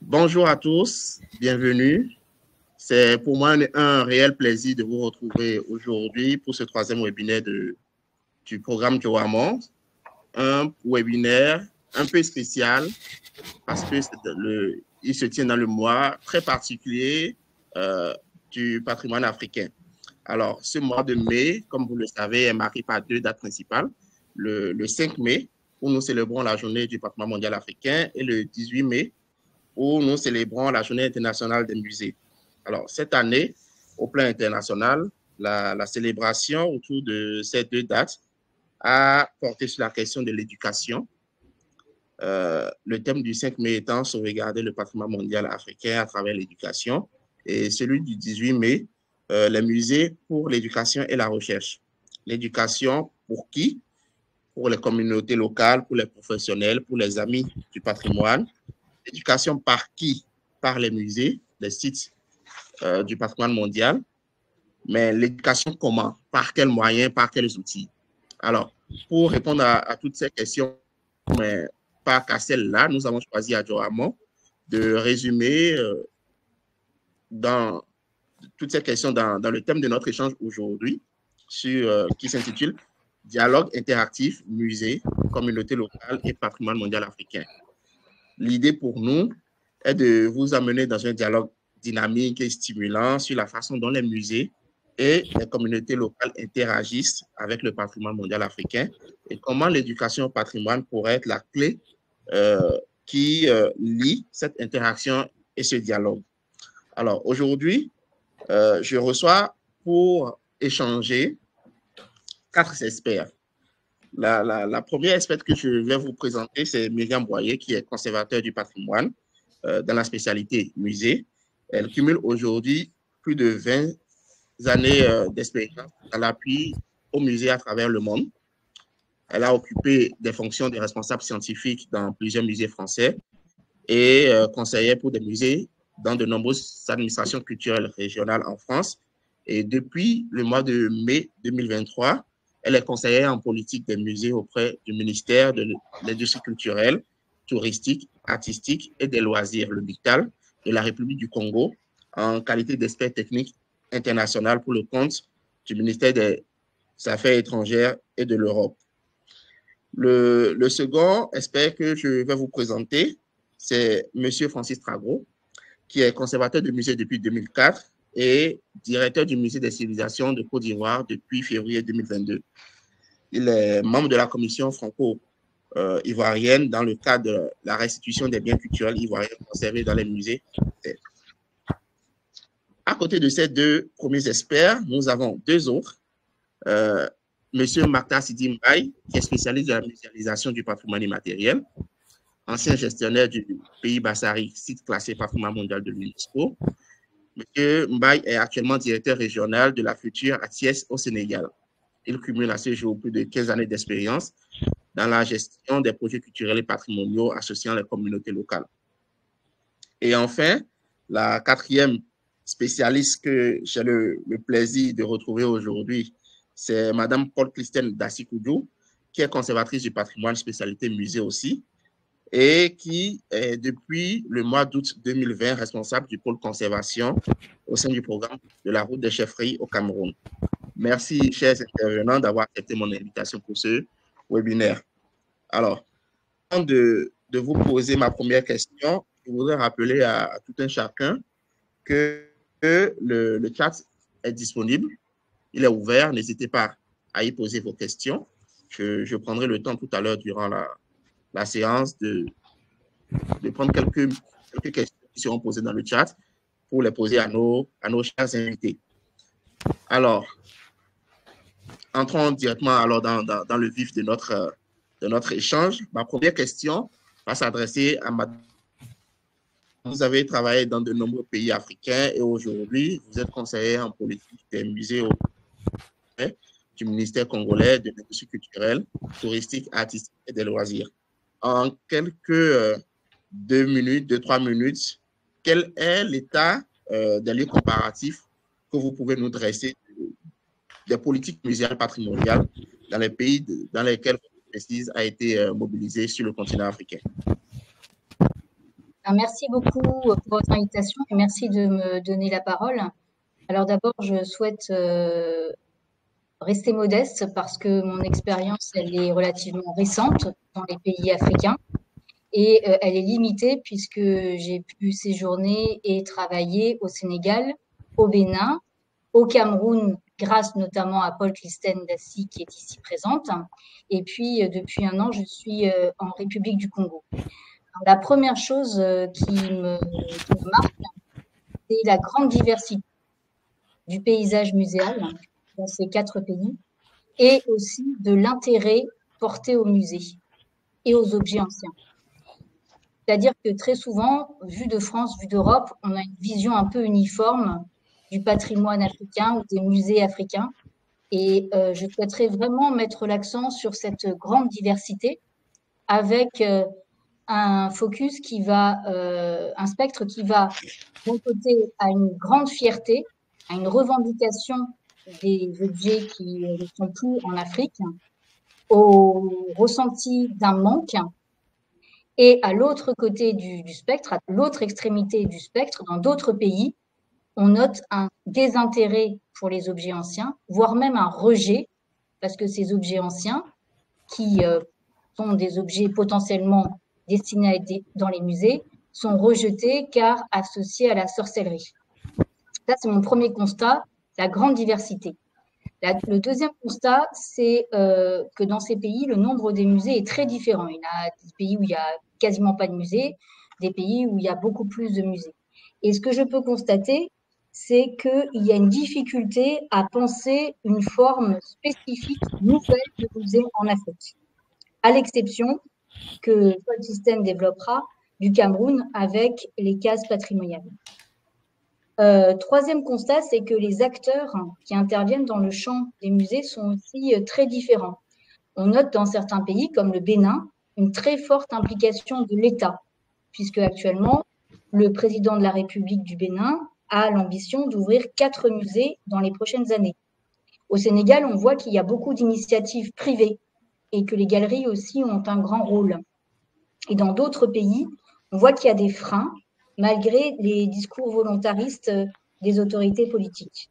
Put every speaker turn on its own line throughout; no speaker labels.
Bonjour à tous, bienvenue. C'est pour moi un réel plaisir de vous retrouver aujourd'hui pour ce troisième webinaire du programme Joamont. Un webinaire un peu spécial parce que il se tient dans le mois très particulier du patrimoine africain. Alors, ce mois de mai, comme vous le savez, est marqué par deux dates principales. Le 5 mai, où nous célébrons la journée du patrimoine mondial africain, et le 18 mai, où nous célébrons la journée internationale des musées. Alors, cette année, au plan international, la célébration autour de ces deux dates a porté sur la question de l'éducation. Le thème du 5 mai étant sauvegarder le patrimoine mondial africain à travers l'éducation, et celui du 18 mai, les musées pour l'éducation et la recherche. L'éducation pour qui? Pour les communautés locales, pour les professionnels, pour les amis du patrimoine. L'éducation par qui? Par les musées, les sites du patrimoine mondial. Mais l'éducation comment? Par quels moyens? Par quels outils? Alors, pour répondre à toutes ces questions, mais pas qu'à celle-là, nous avons choisi à Joamont de résumer dans toutes ces questions dans le thème de notre échange aujourd'hui, qui s'intitule « Dialogue interactif, musée, communauté locale et patrimoine mondial africain ». L'idée pour nous est de vous amener dans un dialogue dynamique et stimulant sur la façon dont les musées et les communautés locales interagissent avec le patrimoine mondial africain et comment l'éducation au patrimoine pourrait être la clé qui lie cette interaction et ce dialogue. Alors, aujourd'hui, je reçois pour échanger 4 experts. La première experte que je vais vous présenter, c'est Myriam Boyer, qui est conservateur du patrimoine dans la spécialité musée. Elle cumule aujourd'hui plus de 20 années d'expérience à l'appui au musée à travers le monde. Elle a occupé des fonctions de responsable scientifique dans plusieurs musées français et conseillère pour des musées dans de nombreuses administrations culturelles régionales en France. Et depuis le mois de mai 2023, elle est conseillère en politique des musées auprès du ministère de l'Industrie culturelle, touristique, artistique et des loisirs, le MICTAL, de la République du Congo, en qualité d'expert technique international pour le compte du ministère des Affaires étrangères et de l'Europe. Le second expert que je vais vous présenter, c'est M. Francis Trago, qui est conservateur du musée depuis 2004 et directeur du musée des civilisations de Côte d'Ivoire depuis février 2022. Il est membre de la commission franco-ivoirienne dans le cadre de la restitution des biens culturels ivoiriens conservés dans les musées. À côté de ces deux premiers experts, nous avons deux autres. Monsieur Maktar Sidi Mbaye, qui est spécialiste de la muséalisation du patrimoine immatériel, ancien gestionnaire du pays Bassari, site classé patrimoine mondial de l'UNESCO. Monsieur Mbaye est actuellement directeur régional de la future ATIES au Sénégal. Il cumule à ce jour plus de 15 années d'expérience dans la gestion des projets culturels et patrimoniaux associant les communautés locales. Et enfin, la quatrième spécialiste que j'ai le plaisir de retrouver aujourd'hui, c'est Madame Paul-Christine Dassikoudou, qui est conservatrice du patrimoine spécialité musée aussi, et qui est depuis le mois d'août 2020 responsable du pôle conservation au sein du programme de la route des chefferies au Cameroun. Merci, chers intervenants, d'avoir accepté mon invitation pour ce webinaire. Alors, avant de vous poser ma première question, je voudrais rappeler à tout un chacun que le chat est disponible, il est ouvert, n'hésitez pas à y poser vos questions. Je prendrai le temps tout à l'heure durant la séance de prendre quelques questions qui seront posées dans le chat pour les poser à nos chers invités. Alors, entrons directement alors dans le vif de notre échange. Ma première question va s'adresser à Madame. Vous avez travaillé dans de nombreux pays africains et aujourd'hui, vous êtes conseiller en politique des musées du ministère congolais de l'industrie culturelle, touristique, artistique et des loisirs. En quelques 2-3 minutes, quel est l'état des lieux comparatifs que vous pouvez nous dresser des politiques muséales patrimoniales dans les pays dans lesquels votre expertise a été mobilisée sur le continent africain?
Merci beaucoup pour votre invitation et merci de me donner la parole. Alors d'abord, je souhaite rester modeste parce que mon expérience, elle est relativement récente dans les pays africains et elle est limitée puisque j'ai pu séjourner et travailler au Sénégal, au Bénin, au Cameroun, grâce notamment à Paul Christine Dassy qui est ici présente. Et puis, depuis un an, je suis en République du Congo. Alors, la première chose qui me marque, c'est la grande diversité du paysage muséal dans ces 4 pays et aussi de l'intérêt porté aux musées et aux objets anciens. C'est-à-dire que très souvent, vu de France, vu d'Europe, on a une vision un peu uniforme du patrimoine africain ou des musées africains. Et je souhaiterais vraiment mettre l'accent sur cette grande diversité avec un focus qui va, un spectre qui va, d'un côté, à une grande fierté, à une revendication des objets qui ne sont plus en Afrique, au ressenti d'un manque, et à l'autre côté du spectre, à l'autre extrémité du spectre, dans d'autres pays, on note un désintérêt pour les objets anciens, voire même un rejet, parce que ces objets anciens, qui sont des objets potentiellement destinés à être dans les musées, sont rejetés car associés à la sorcellerie. Ça, c'est mon premier constat, la grande diversité. Le deuxième constat, c'est que dans ces pays, le nombre des musées est très différent. Il y a des pays où il n'y a quasiment pas de musées, des pays où il y a beaucoup plus de musées. Et ce que je peux constater, c'est qu'il y a une difficulté à penser une forme spécifique, nouvelle de musée en Afrique, à l'exception que Paul System développera du Cameroun avec les cases patrimoniales. Troisième constat, c'est que les acteurs qui interviennent dans le champ des musées sont aussi très différents. On note dans certains pays, comme le Bénin, une très forte implication de l'État, puisque actuellement, le président de la République du Bénin a l'ambition d'ouvrir 4 musées dans les prochaines années. Au Sénégal, on voit qu'il y a beaucoup d'initiatives privées et que les galeries aussi ont un grand rôle. Et dans d'autres pays, on voit qu'il y a des freins malgré les discours volontaristes des autorités politiques.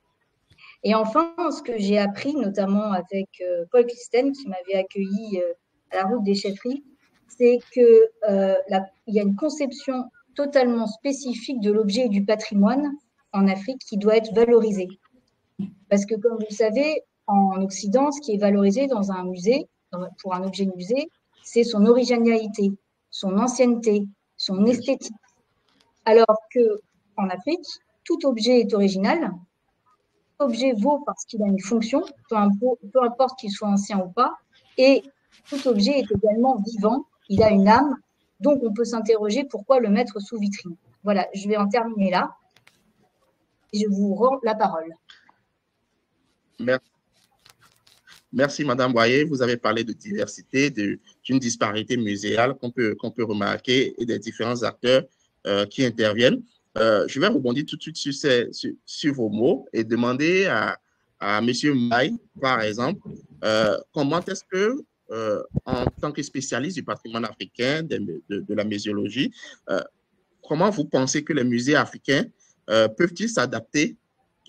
Et enfin, ce que j'ai appris, notamment avec Paul Christen, qui m'avait accueilli à la route des chefferies, c'est qu'il y a une conception totalement spécifique de l'objet et du patrimoine en Afrique qui doit être valorisée. Parce que, comme vous le savez, en Occident, ce qui est valorisé dans un musée, pour un objet de musée, c'est son originalité, son ancienneté, son esthétique. Alors qu'en Afrique, tout objet est original, tout objet vaut parce qu'il a une fonction, peu importe qu'il soit ancien ou pas, et tout objet est également vivant, il a une âme, donc on peut s'interroger pourquoi le mettre sous vitrine. Voilà, je vais en terminer là. Je vous rends la parole.
Merci, Madame Boyer. Vous avez parlé de diversité, d'une disparité muséale qu'on peut remarquer et des différents acteurs qui interviennent. Je vais rebondir tout de suite sur vos mots et demander à M. Maï, par exemple, comment est-ce que, en tant que spécialiste du patrimoine africain, de la muséologie, comment vous pensez que les musées africains peuvent-ils s'adapter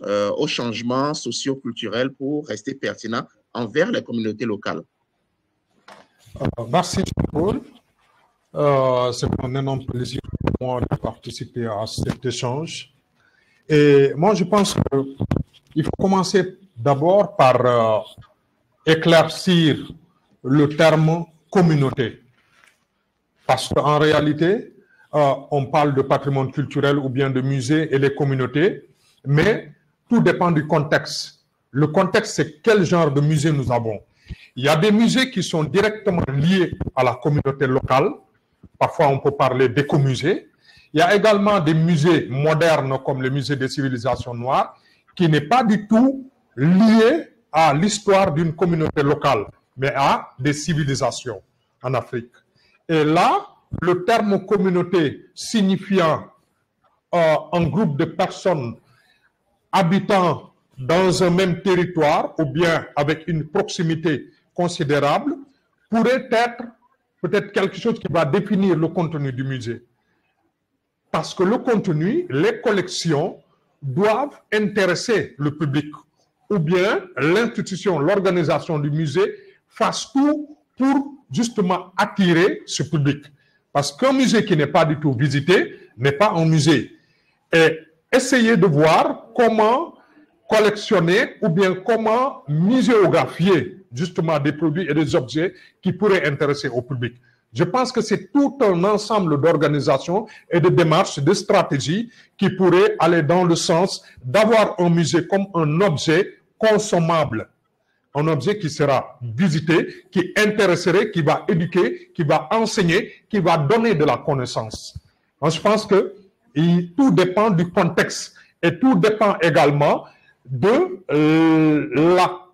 aux changements socio-culturels pour rester pertinents envers les communautés locales?
Merci, Paul. C'est un énorme plaisir pour moi de participer à cet échange. Et moi, je pense qu'il faut commencer d'abord par éclaircir le terme communauté. Parce qu'en réalité, on parle de patrimoine culturel ou bien de musée et les communautés, mais tout dépend du contexte. Le contexte, c'est quel genre de musée nous avons. Il y a des musées qui sont directement liés à la communauté locale. Parfois, on peut parler d'écomusées. Il y a également des musées modernes comme le musée des civilisations noires qui n'est pas du tout lié à l'histoire d'une communauté locale, mais à des civilisations en Afrique. Et là, le terme communauté signifiant un groupe de personnes habitant dans un même territoire ou bien avec une proximité considérable pourrait être peut-être quelque chose qui va définir le contenu du musée. parce que le contenu, les collections doivent intéresser le public, ou bien l'institution, l'organisation du musée fasse tout pour justement attirer ce public. Parce qu'un musée qui n'est pas du tout visité n'est pas un musée. Et essayer de voir comment collectionner ou bien comment muséographier justement des produits et des objets qui pourraient intéresser au public. Je pense que c'est tout un ensemble d'organisations et de démarches, de stratégies qui pourraient aller dans le sens d'avoir un musée comme un objet consommable. Un objet qui sera visité, qui intéresserait, qui va éduquer, qui va enseigner, qui va donner de la connaissance. Donc, je pense que tout dépend du contexte et tout dépend également de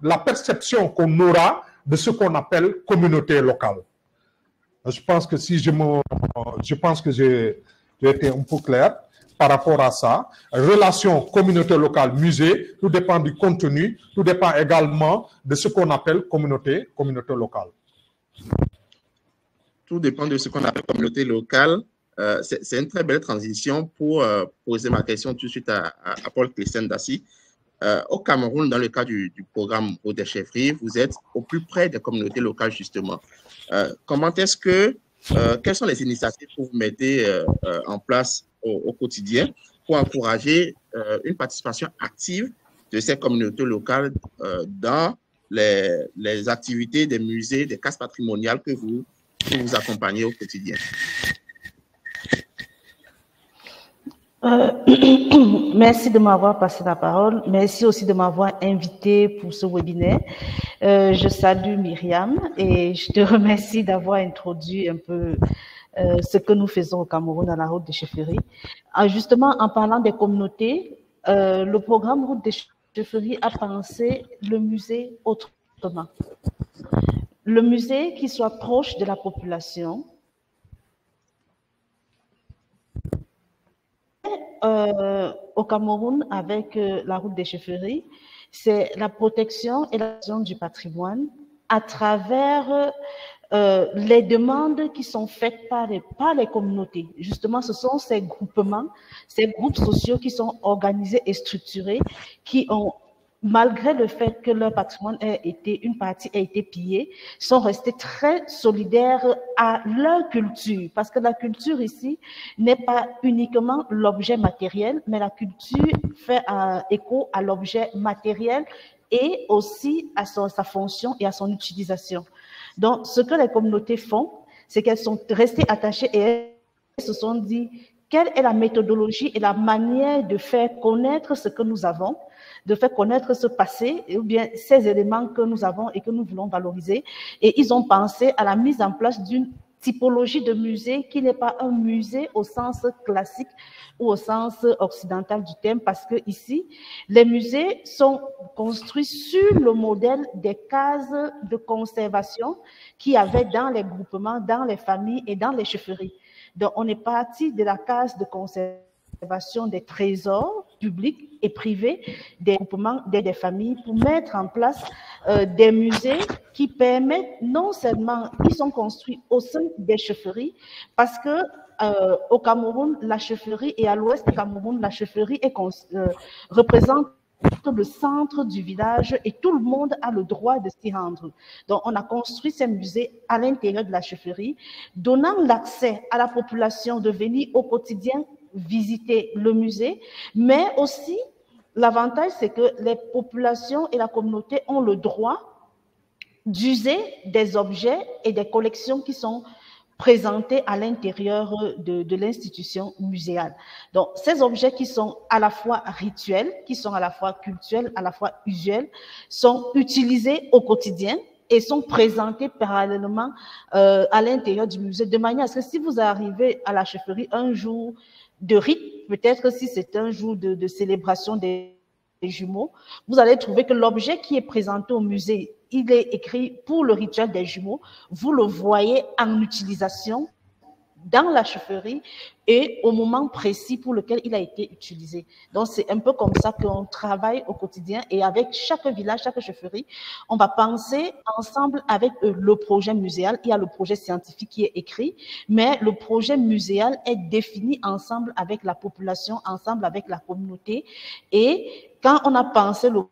la perception qu'on aura de ce qu'on appelle communauté locale. Je pense que j'ai été un peu clair par rapport à ça. Relation communauté locale, musée, tout dépend du contenu, tout dépend également de ce qu'on appelle communauté locale.
Tout dépend de ce qu'on appelle communauté locale. C'est une très belle transition pour poser ma question tout de suite à Paul Clécène Dassy. Au Cameroun, dans le cadre du programme Route des chefferies, vous êtes au plus près des communautés locales, justement. Quelles sont les initiatives que vous mettez en place au quotidien pour encourager une participation active de ces communautés locales dans les activités des musées, des cases patrimoniales que vous accompagnez au quotidien?
Merci de m'avoir passé la parole. Merci aussi de m'avoir invité pour ce webinaire. Je salue Myriam et je te remercie d'avoir introduit un peu ce que nous faisons au Cameroun à la Route des chefferies. Justement, en parlant des communautés, le programme Route des chefferies a pensé le musée autrement. Le musée qui soit proche de la population. Au Cameroun, avec la Route des chefferies, c'est la protection et la gestion du patrimoine à travers les demandes qui sont faites par les communautés. Justement, ce sont ces groupements, ces groupes sociaux qui sont organisés et structurés, qui ont, malgré le fait que leur patrimoine une partie a été pillée, sont restés très solidaires à leur culture. Parce que la culture ici n'est pas uniquement l'objet matériel, mais la culture fait écho à l'objet matériel et aussi à sa fonction et à son utilisation. Donc, ce que les communautés font, c'est qu'elles sont restées attachées et elles se sont dit quelle est la méthodologie et la manière de faire connaître ce que nous avons, de faire connaître ce passé, ou bien ces éléments que nous avons et que nous voulons valoriser. Et ils ont pensé à la mise en place d'une typologie de musée qui n'est pas un musée au sens classique ou au sens occidental du terme, parce que ici, les musées sont construits sur le modèle des cases de conservation qu'il y avait dans les groupements, dans les familles et dans les chefferies. Donc, on est parti de la case de conservation des trésors publics et privés, des groupements, des familles, pour mettre en place des musées qui permettent non seulement, ils sont construits au sein des chefferies, parce que au Cameroun, la chefferie, et à l'ouest du Cameroun, la chefferie représente le centre du village et tout le monde a le droit de s'y rendre. Donc, on a construit ces musées à l'intérieur de la chefferie, donnant l'accès à la population de venir au quotidien visiter le musée, mais aussi, l'avantage, c'est que les populations et la communauté ont le droit d'user des objets et des collections qui sont présentés à l'intérieur de l'institution muséale. Donc, ces objets qui sont à la fois rituels, qui sont à la fois cultuels, à la fois usuels, sont utilisés au quotidien et sont présentés parallèlement à l'intérieur du musée, de manière à ce que si vous arrivez à la chefferie un jour de rite, peut-être si c'est un jour de célébration des jumeaux, vous allez trouver que l'objet qui est présenté au musée, il est écrit pour le rituel des jumeaux, vous le voyez en utilisation dans la chefferie et au moment précis pour lequel il a été utilisé. Donc, c'est un peu comme ça qu'on travaille au quotidien et avec chaque village, chaque chefferie, on va penser ensemble avec le projet muséal. Il y a le projet scientifique qui est écrit, mais le projet muséal est défini ensemble avec la population, ensemble avec la communauté. Et quand on a pensé le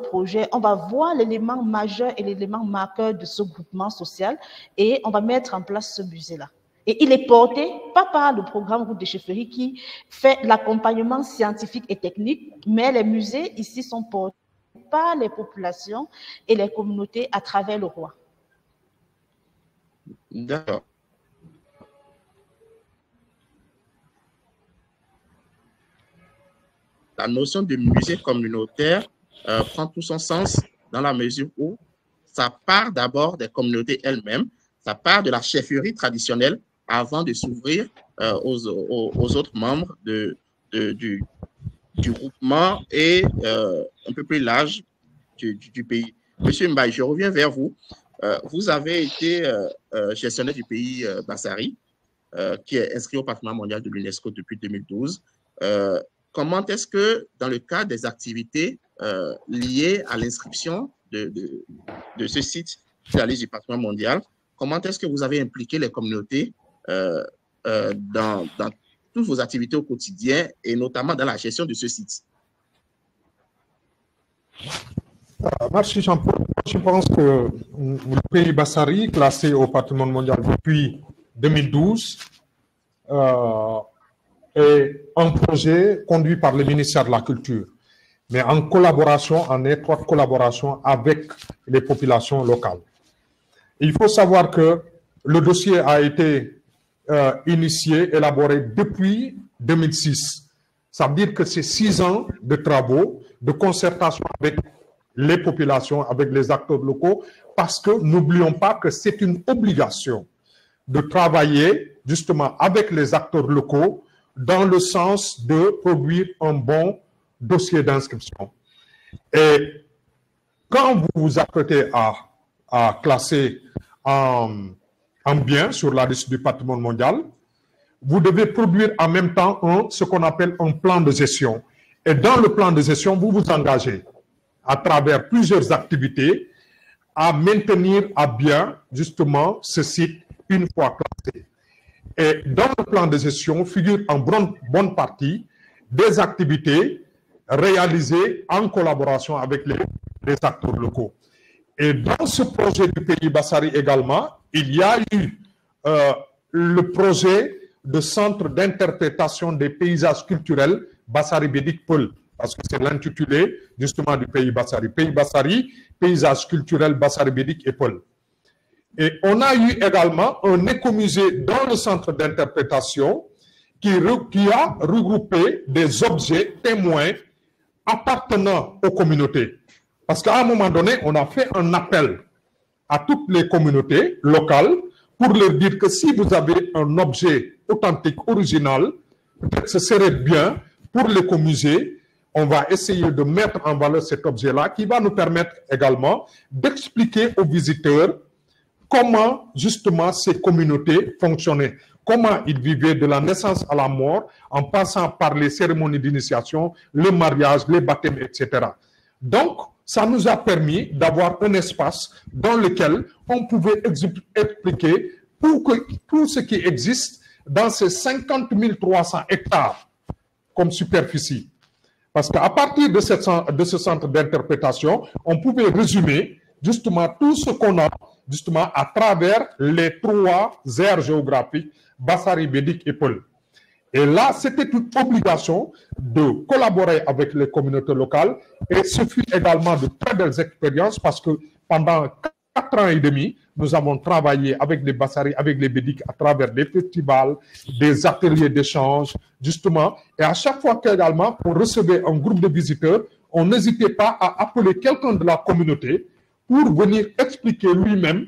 projet, on va voir l'élément majeur et l'élément marqueur de ce groupement social et on va mettre en place ce musée-là. Et il est porté pas par le programme Route des Chefferies qui fait l'accompagnement scientifique et technique, mais les musées ici sont portés par les populations et les communautés à travers le roi.
D'accord. La notion de musée communautaire prend tout son sens dans la mesure où ça part d'abord des communautés elles-mêmes, ça part de la chefferie traditionnelle avant de s'ouvrir aux autres membres du groupement et un peu plus large du pays. Monsieur Mbaye, je reviens vers vous. Vous avez été gestionnaire du pays Bassari, qui est inscrit au patrimoine mondial de l'UNESCO depuis 2012. Comment est-ce que, dans le cadre des activités liées à l'inscription de ce site sur la liste du patrimoine mondial, comment est-ce que vous avez impliqué les communautés dans toutes vos activités au quotidien et notamment dans la gestion de ce site?
Merci Jean-Paul. Je pense que le pays Bassari, classé au patrimoine mondial depuis 2012, est un projet conduit par le ministère de la Culture, mais en collaboration, en étroite collaboration avec les populations locales. Il faut savoir que le dossier a été initié, élaboré depuis 2006. Ça veut dire que c'est 6 ans de travaux, de concertation avec les populations, avec les acteurs locaux, parce que n'oublions pas que c'est une obligation de travailler justement avec les acteurs locaux dans le sens de produire un bon dossier d'inscription. Et quand vous vous apprêtez à classer un bien sur la liste du patrimoine mondial, vous devez produire en même temps ce qu'on appelle un plan de gestion. Et dans le plan de gestion, vous vous engagez à travers plusieurs activités à maintenir à bien justement ce site une fois classé. Et dans le plan de gestion figure en bonne partie des activités réalisées en collaboration avec les acteurs locaux. Et dans ce projet du pays Bassari également, il y a eu le projet de centre d'interprétation des paysages culturels Bassari Bédik Peul, parce que c'est l'intitulé justement du pays Bassari. Pays Bassari, paysage culturel Bassari Bédik et Peul. Et on a eu également un écomusée dans le centre d'interprétation qui a regroupé des objets témoins appartenant aux communautés. Parce qu'à un moment donné, on a fait un appel à toutes les communautés locales pour leur dire que si vous avez un objet authentique, original, peut-être ce serait bien pour l'écomusée, on va essayer de mettre en valeur cet objet-là qui va nous permettre également d'expliquer aux visiteurs comment justement ces communautés fonctionnaient, comment ils vivaient de la naissance à la mort en passant par les cérémonies d'initiation, le mariage, les baptêmes, etc. Donc, ça nous a permis d'avoir un espace dans lequel on pouvait expliquer tout ce qui existe dans ces 50 300 hectares comme superficie. Parce qu'à partir de ce centre d'interprétation, on pouvait résumer justement tout ce qu'on a justement à travers les 3 aires géographiques, Bassari, Bédik et Peul. Et là, c'était une obligation de collaborer avec les communautés locales et ce fut également de très belles expériences parce que pendant 4 ans et demi, nous avons travaillé avec les Bassari, avec les Bédik à travers des festivals, des ateliers d'échange, justement. Et à chaque fois qu'également on recevait un groupe de visiteurs, on n'hésitait pas à appeler quelqu'un de la communauté pour venir expliquer lui-même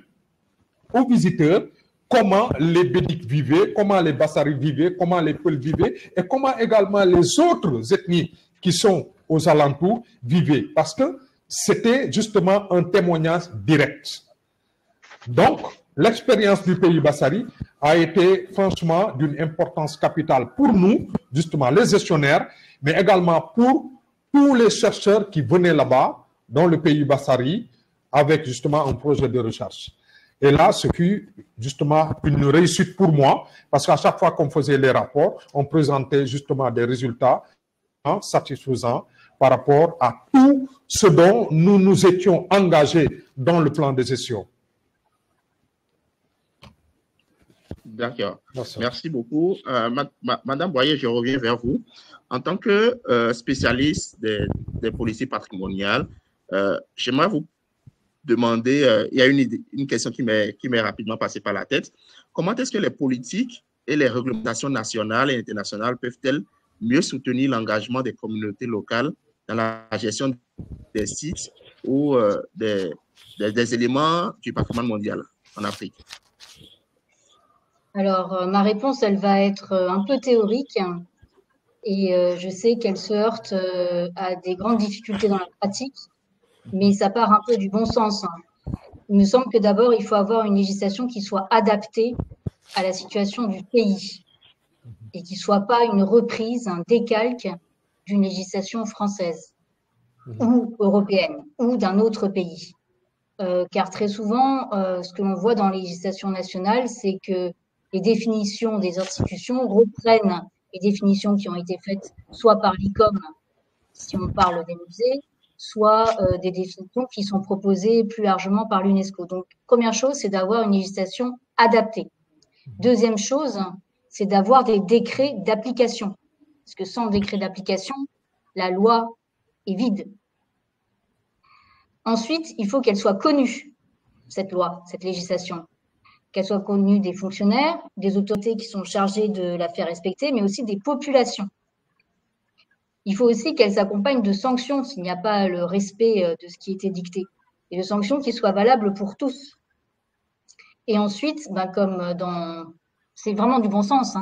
aux visiteurs comment les Bédik vivaient, comment les Bassari vivaient, comment les Peul vivaient et comment également les autres ethnies qui sont aux alentours vivaient. Parce que c'était justement un témoignage direct. Donc, l'expérience du pays Bassari a été franchement d'une importance capitale pour nous, justement les gestionnaires, mais également pour tous les chercheurs qui venaient là-bas, dans le pays Bassari, avec justement un projet de recherche. Et là, ce fut justement une réussite pour moi, parce qu'à chaque fois qu'on faisait les rapports, on présentait justement des résultats satisfaisants par rapport à tout ce dont nous nous étions engagés dans le plan de gestion.
D'accord. Merci beaucoup. Madame Boyer, je reviens vers vous. En tant que spécialiste des politiques patrimoniales, j'aimerais vous demander, il y a une question qui m'est rapidement passée par la tête. Comment est-ce que les politiques et les réglementations nationales et internationales peuvent-elles mieux soutenir l'engagement des communautés locales dans la gestion des sites ou des éléments du patrimoine mondial en Afrique?
Alors, ma réponse, elle va être un peu théorique et je sais qu'elle se heurte à des grandes difficultés dans la pratique, mais ça part un peu du bon sens. Il me semble que d'abord, il faut avoir une législation qui soit adaptée à la situation du pays et qui ne soit pas une reprise, un décalque d'une législation française ou européenne ou d'un autre pays. Car très souvent, ce que l'on voit dans les législations nationales, c'est que les définitions des institutions reprennent les définitions qui ont été faites soit par l'ICOM, si on parle des musées, soit des définitions qui sont proposées plus largement par l'UNESCO. Donc, première chose, c'est d'avoir une législation adaptée. Deuxième chose, c'est d'avoir des décrets d'application. Parce que sans décret d'application, la loi est vide. Ensuite, il faut qu'elle soit connue, cette loi, cette législation. Qu'elle soit connue des fonctionnaires, des autorités qui sont chargées de la faire respecter, mais aussi des populations. Il faut aussi qu'elle s'accompagne de sanctions s'il n'y a pas le respect de ce qui était dicté, et de sanctions qui soient valables pour tous. Et ensuite, comme c'est vraiment du bon sens,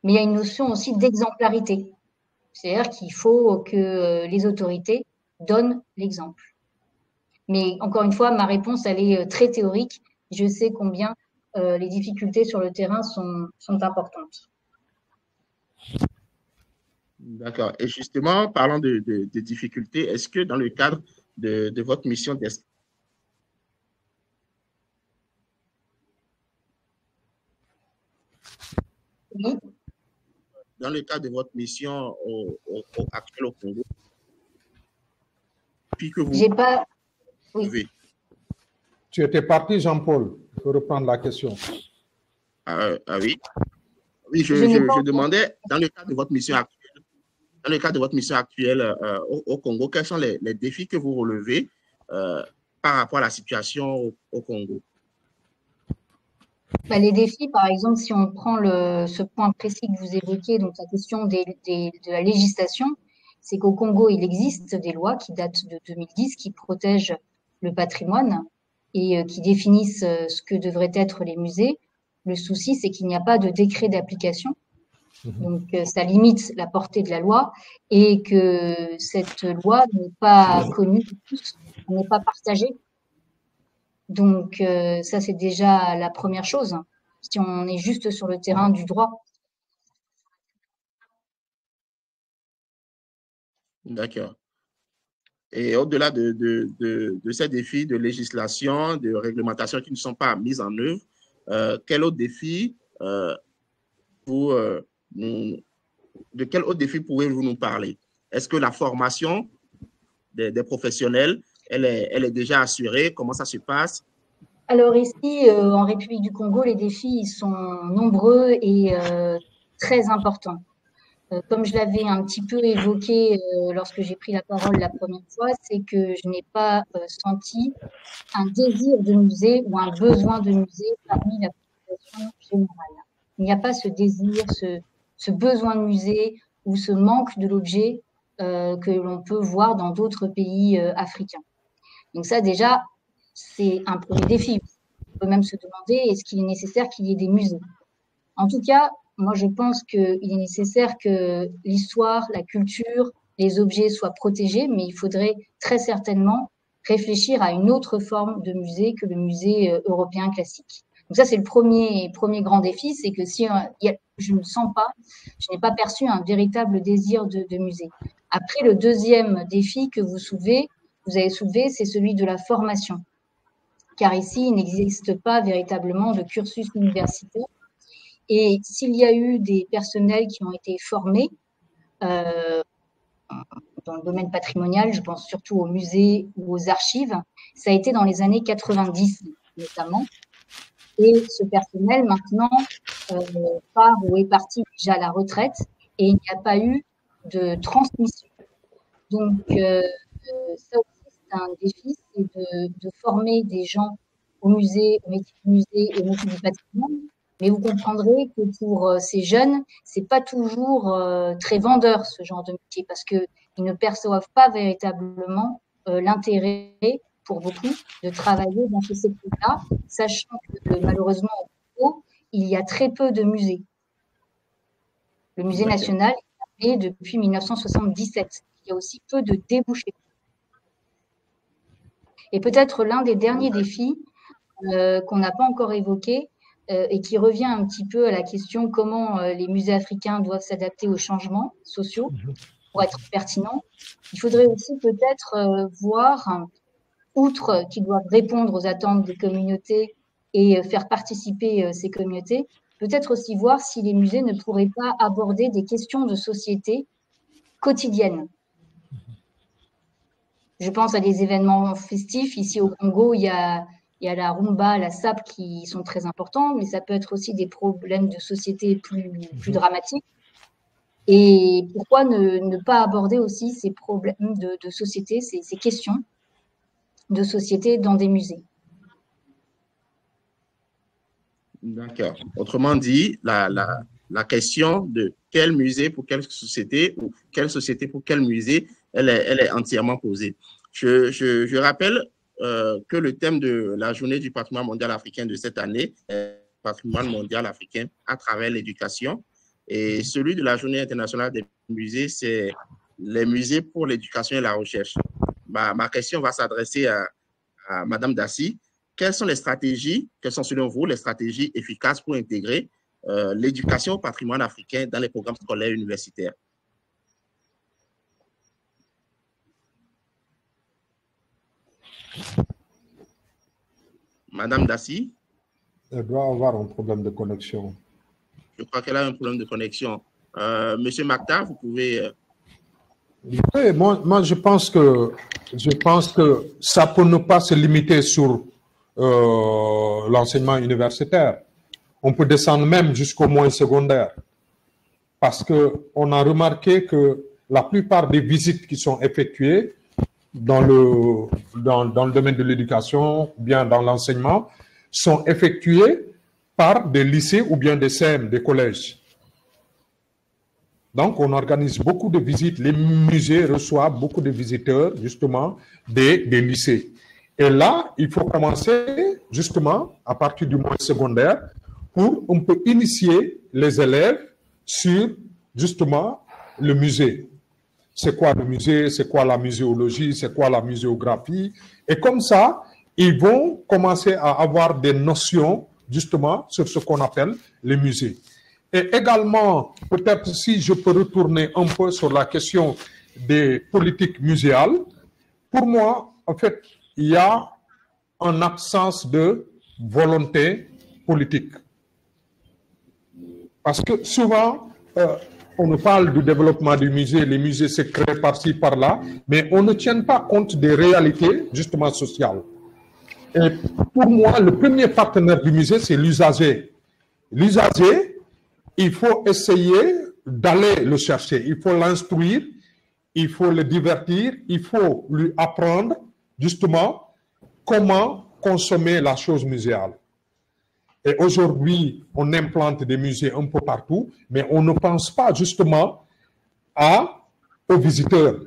mais il y a une notion aussi d'exemplarité. C'est-à-dire qu'il faut que les autorités donnent l'exemple. Mais encore une fois, ma réponse, elle est très théorique. Je sais combien les difficultés sur le terrain sont importantes.
D'accord. Et justement, parlant de difficultés, est-ce que dans le cadre de votre mission
Oui.
Dans le cadre de votre mission actuelle au Congo, puis que vous...
J'ai pas... Oui.
Tu étais parti, Jean-Paul. Il faut reprendre la question.
Oui. Oui, je demandais, dans le cadre de votre mission actuelle, au Congo, quels sont les défis que vous relevez par rapport à la situation au Congo?
Les défis, par exemple, si on prend ce point précis que vous évoquiez, donc la question de la législation, c'est qu'au Congo, il existe des lois qui datent de 2010 qui protègent le patrimoine et qui définissent ce que devraient être les musées. Le souci, c'est qu'il n'y a pas de décret d'application. Donc, ça limite la portée de la loi et que cette loi n'est pas connue de tous, n'est pas partagée. Donc, ça, c'est déjà la première chose, si on est juste sur le terrain du droit.
D'accord. Et au-delà de ces défis de législation, de réglementation qui ne sont pas mis en œuvre, quel autre défi de quel autre défi pouvez-vous nous parler? Est-ce que la formation des professionnels, elle est déjà assurée? Comment ça se passe?
Alors ici, en République du Congo, les défis sont nombreux et très importants. Comme je l'avais un petit peu évoqué lorsque j'ai pris la parole la première fois, c'est que je n'ai pas senti un désir de musée ou un besoin de musée parmi la population générale. Il n'y a pas ce désir, ce besoin de musée ou ce manque de l'objet que l'on peut voir dans d'autres pays africains. Donc ça, déjà, c'est un premier défi. On peut même se demander, est-ce qu'il est nécessaire qu'il y ait des musées? En tout cas, moi, je pense qu'il est nécessaire que l'histoire, la culture, les objets soient protégés, mais il faudrait très certainement réfléchir à une autre forme de musée que le musée européen classique. Donc ça, c'est le premier grand défi, c'est que si je ne sens pas, je n'ai pas perçu un véritable désir de musée. Après, le deuxième défi que vous avez soulevé, c'est celui de la formation. Car ici, il n'existe pas véritablement de cursus universitaire. Et s'il y a eu des personnels qui ont été formés dans le domaine patrimonial, je pense surtout aux musées ou aux archives, ça a été dans les années 90 notamment. Et ce personnel maintenant part ou est parti déjà à la retraite et il n'y a pas eu de transmission. Donc, ça aussi, c'est un défi, c'est de former des gens au musée, au métier du musée et au métier du patrimoine. Mais vous comprendrez que pour ces jeunes, c'est pas toujours très vendeur ce genre de métier parce que ils ne perçoivent pas véritablement l'intérêt pour beaucoup de travailler dans ce secteur-là, sachant que malheureusement au Congo, il y a très peu de musées. Le musée national est fermé depuis 1977. Il y a aussi peu de débouchés. Et peut-être l'un des derniers défis qu'on n'a pas encore évoqué et qui revient un petit peu à la question comment les musées africains doivent s'adapter aux changements sociaux pour être pertinents. Il faudrait aussi peut-être voir, outre qu'ils doivent répondre aux attentes des communautés et faire participer ces communautés, peut-être aussi voir si les musées ne pourraient pas aborder des questions de société quotidiennes. Je pense à des événements festifs. Ici au Congo, il y a la rumba, la SAP qui sont très importants, mais ça peut être aussi des problèmes de société plus dramatiques. Et pourquoi ne pas aborder aussi ces problèmes de société, ces questions de société dans des musées?
D'accord. Autrement dit, la question de quel musée pour quelle société ou quelle société pour quel musée, elle est entièrement posée. Je rappelle que le thème de la journée du patrimoine mondial africain de cette année est le patrimoine mondial africain à travers l'éducation. Et celui de la journée internationale des musées, c'est les musées pour l'éducation et la recherche. Ma question va s'adresser à Madame Dassy. Quelles sont selon vous les stratégies efficaces pour intégrer l'éducation au patrimoine africain dans les programmes scolaires universitaires? Madame Dassy?
Elle doit avoir un problème de connexion.
Je crois qu'elle a un problème de connexion. Monsieur Maktar, vous pouvez...
Oui, moi je pense que ça peut ne pas se limiter sur l'enseignement universitaire. On peut descendre même jusqu'au moyen secondaire. Parce qu'on a remarqué que la plupart des visites qui sont effectuées dans le domaine de l'éducation, bien dans l'enseignement, sont effectuées par des lycées ou bien des CM, des collèges. Donc, on organise beaucoup de visites. Les musées reçoivent beaucoup de visiteurs, justement, des lycées. Et là, il faut commencer, justement, à partir du moyen secondaire, pour on peut initier les élèves sur, justement, le musée. C'est quoi le musée? C'est quoi la muséologie? C'est quoi la muséographie? Et comme ça, ils vont commencer à avoir des notions, justement, sur ce qu'on appelle les musées. Et également, peut-être si je peux retourner un peu sur la question des politiques muséales, pour moi, en fait, il y a une absence de volonté politique. Parce que souvent, on nous parle du développement du musée, les musées se créent par-ci, par-là, mais on ne tient pas compte des réalités, justement, sociales. Et pour moi, le premier partenaire du musée, c'est l'usager. L'usager, il faut essayer d'aller le chercher, il faut l'instruire, il faut le divertir, il faut lui apprendre justement comment consommer la chose muséale. Et aujourd'hui, on implante des musées un peu partout, mais on ne pense pas justement aux visiteurs.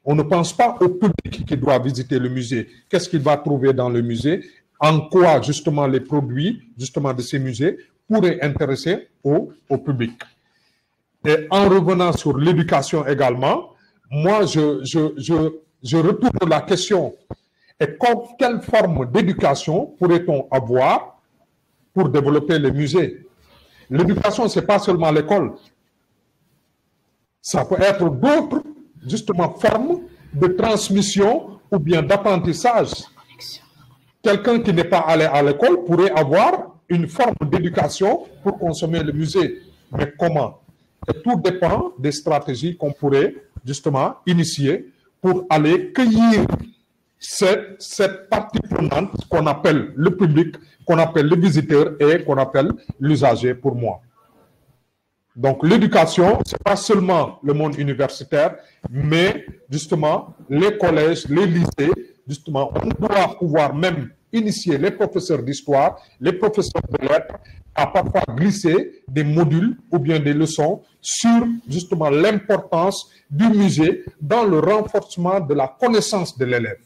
On ne pense pas au public qui doit visiter le musée. Qu'est-ce qu'il va trouver dans le musée? En quoi justement les produits justement de ces musées pourraient intéresser au public. Et en revenant sur l'éducation également, moi je retourne la question. Et quelle forme d'éducation pourrait-on avoir pour développer les musées. L'éducation, ce n'est pas seulement l'école. Ça peut être d'autres, justement, formes de transmission ou bien d'apprentissage. Quelqu'un qui n'est pas allé à l'école pourrait avoir une forme d'éducation pour consommer le musée. Mais comment? Et tout dépend des stratégies qu'on pourrait, justement, initier pour aller cueillir cette partie prenante qu'on appelle le public, qu'on appelle le visiteur et qu'on appelle l'usager pour moi. Donc, l'éducation, ce n'est pas seulement le monde universitaire, mais justement, les collèges, les lycées, justement, on doit pouvoir même initier les professeurs d'histoire, les professeurs de lettres, à parfois glisser des modules ou bien des leçons sur justement l'importance du musée dans le renforcement de la connaissance de l'élève.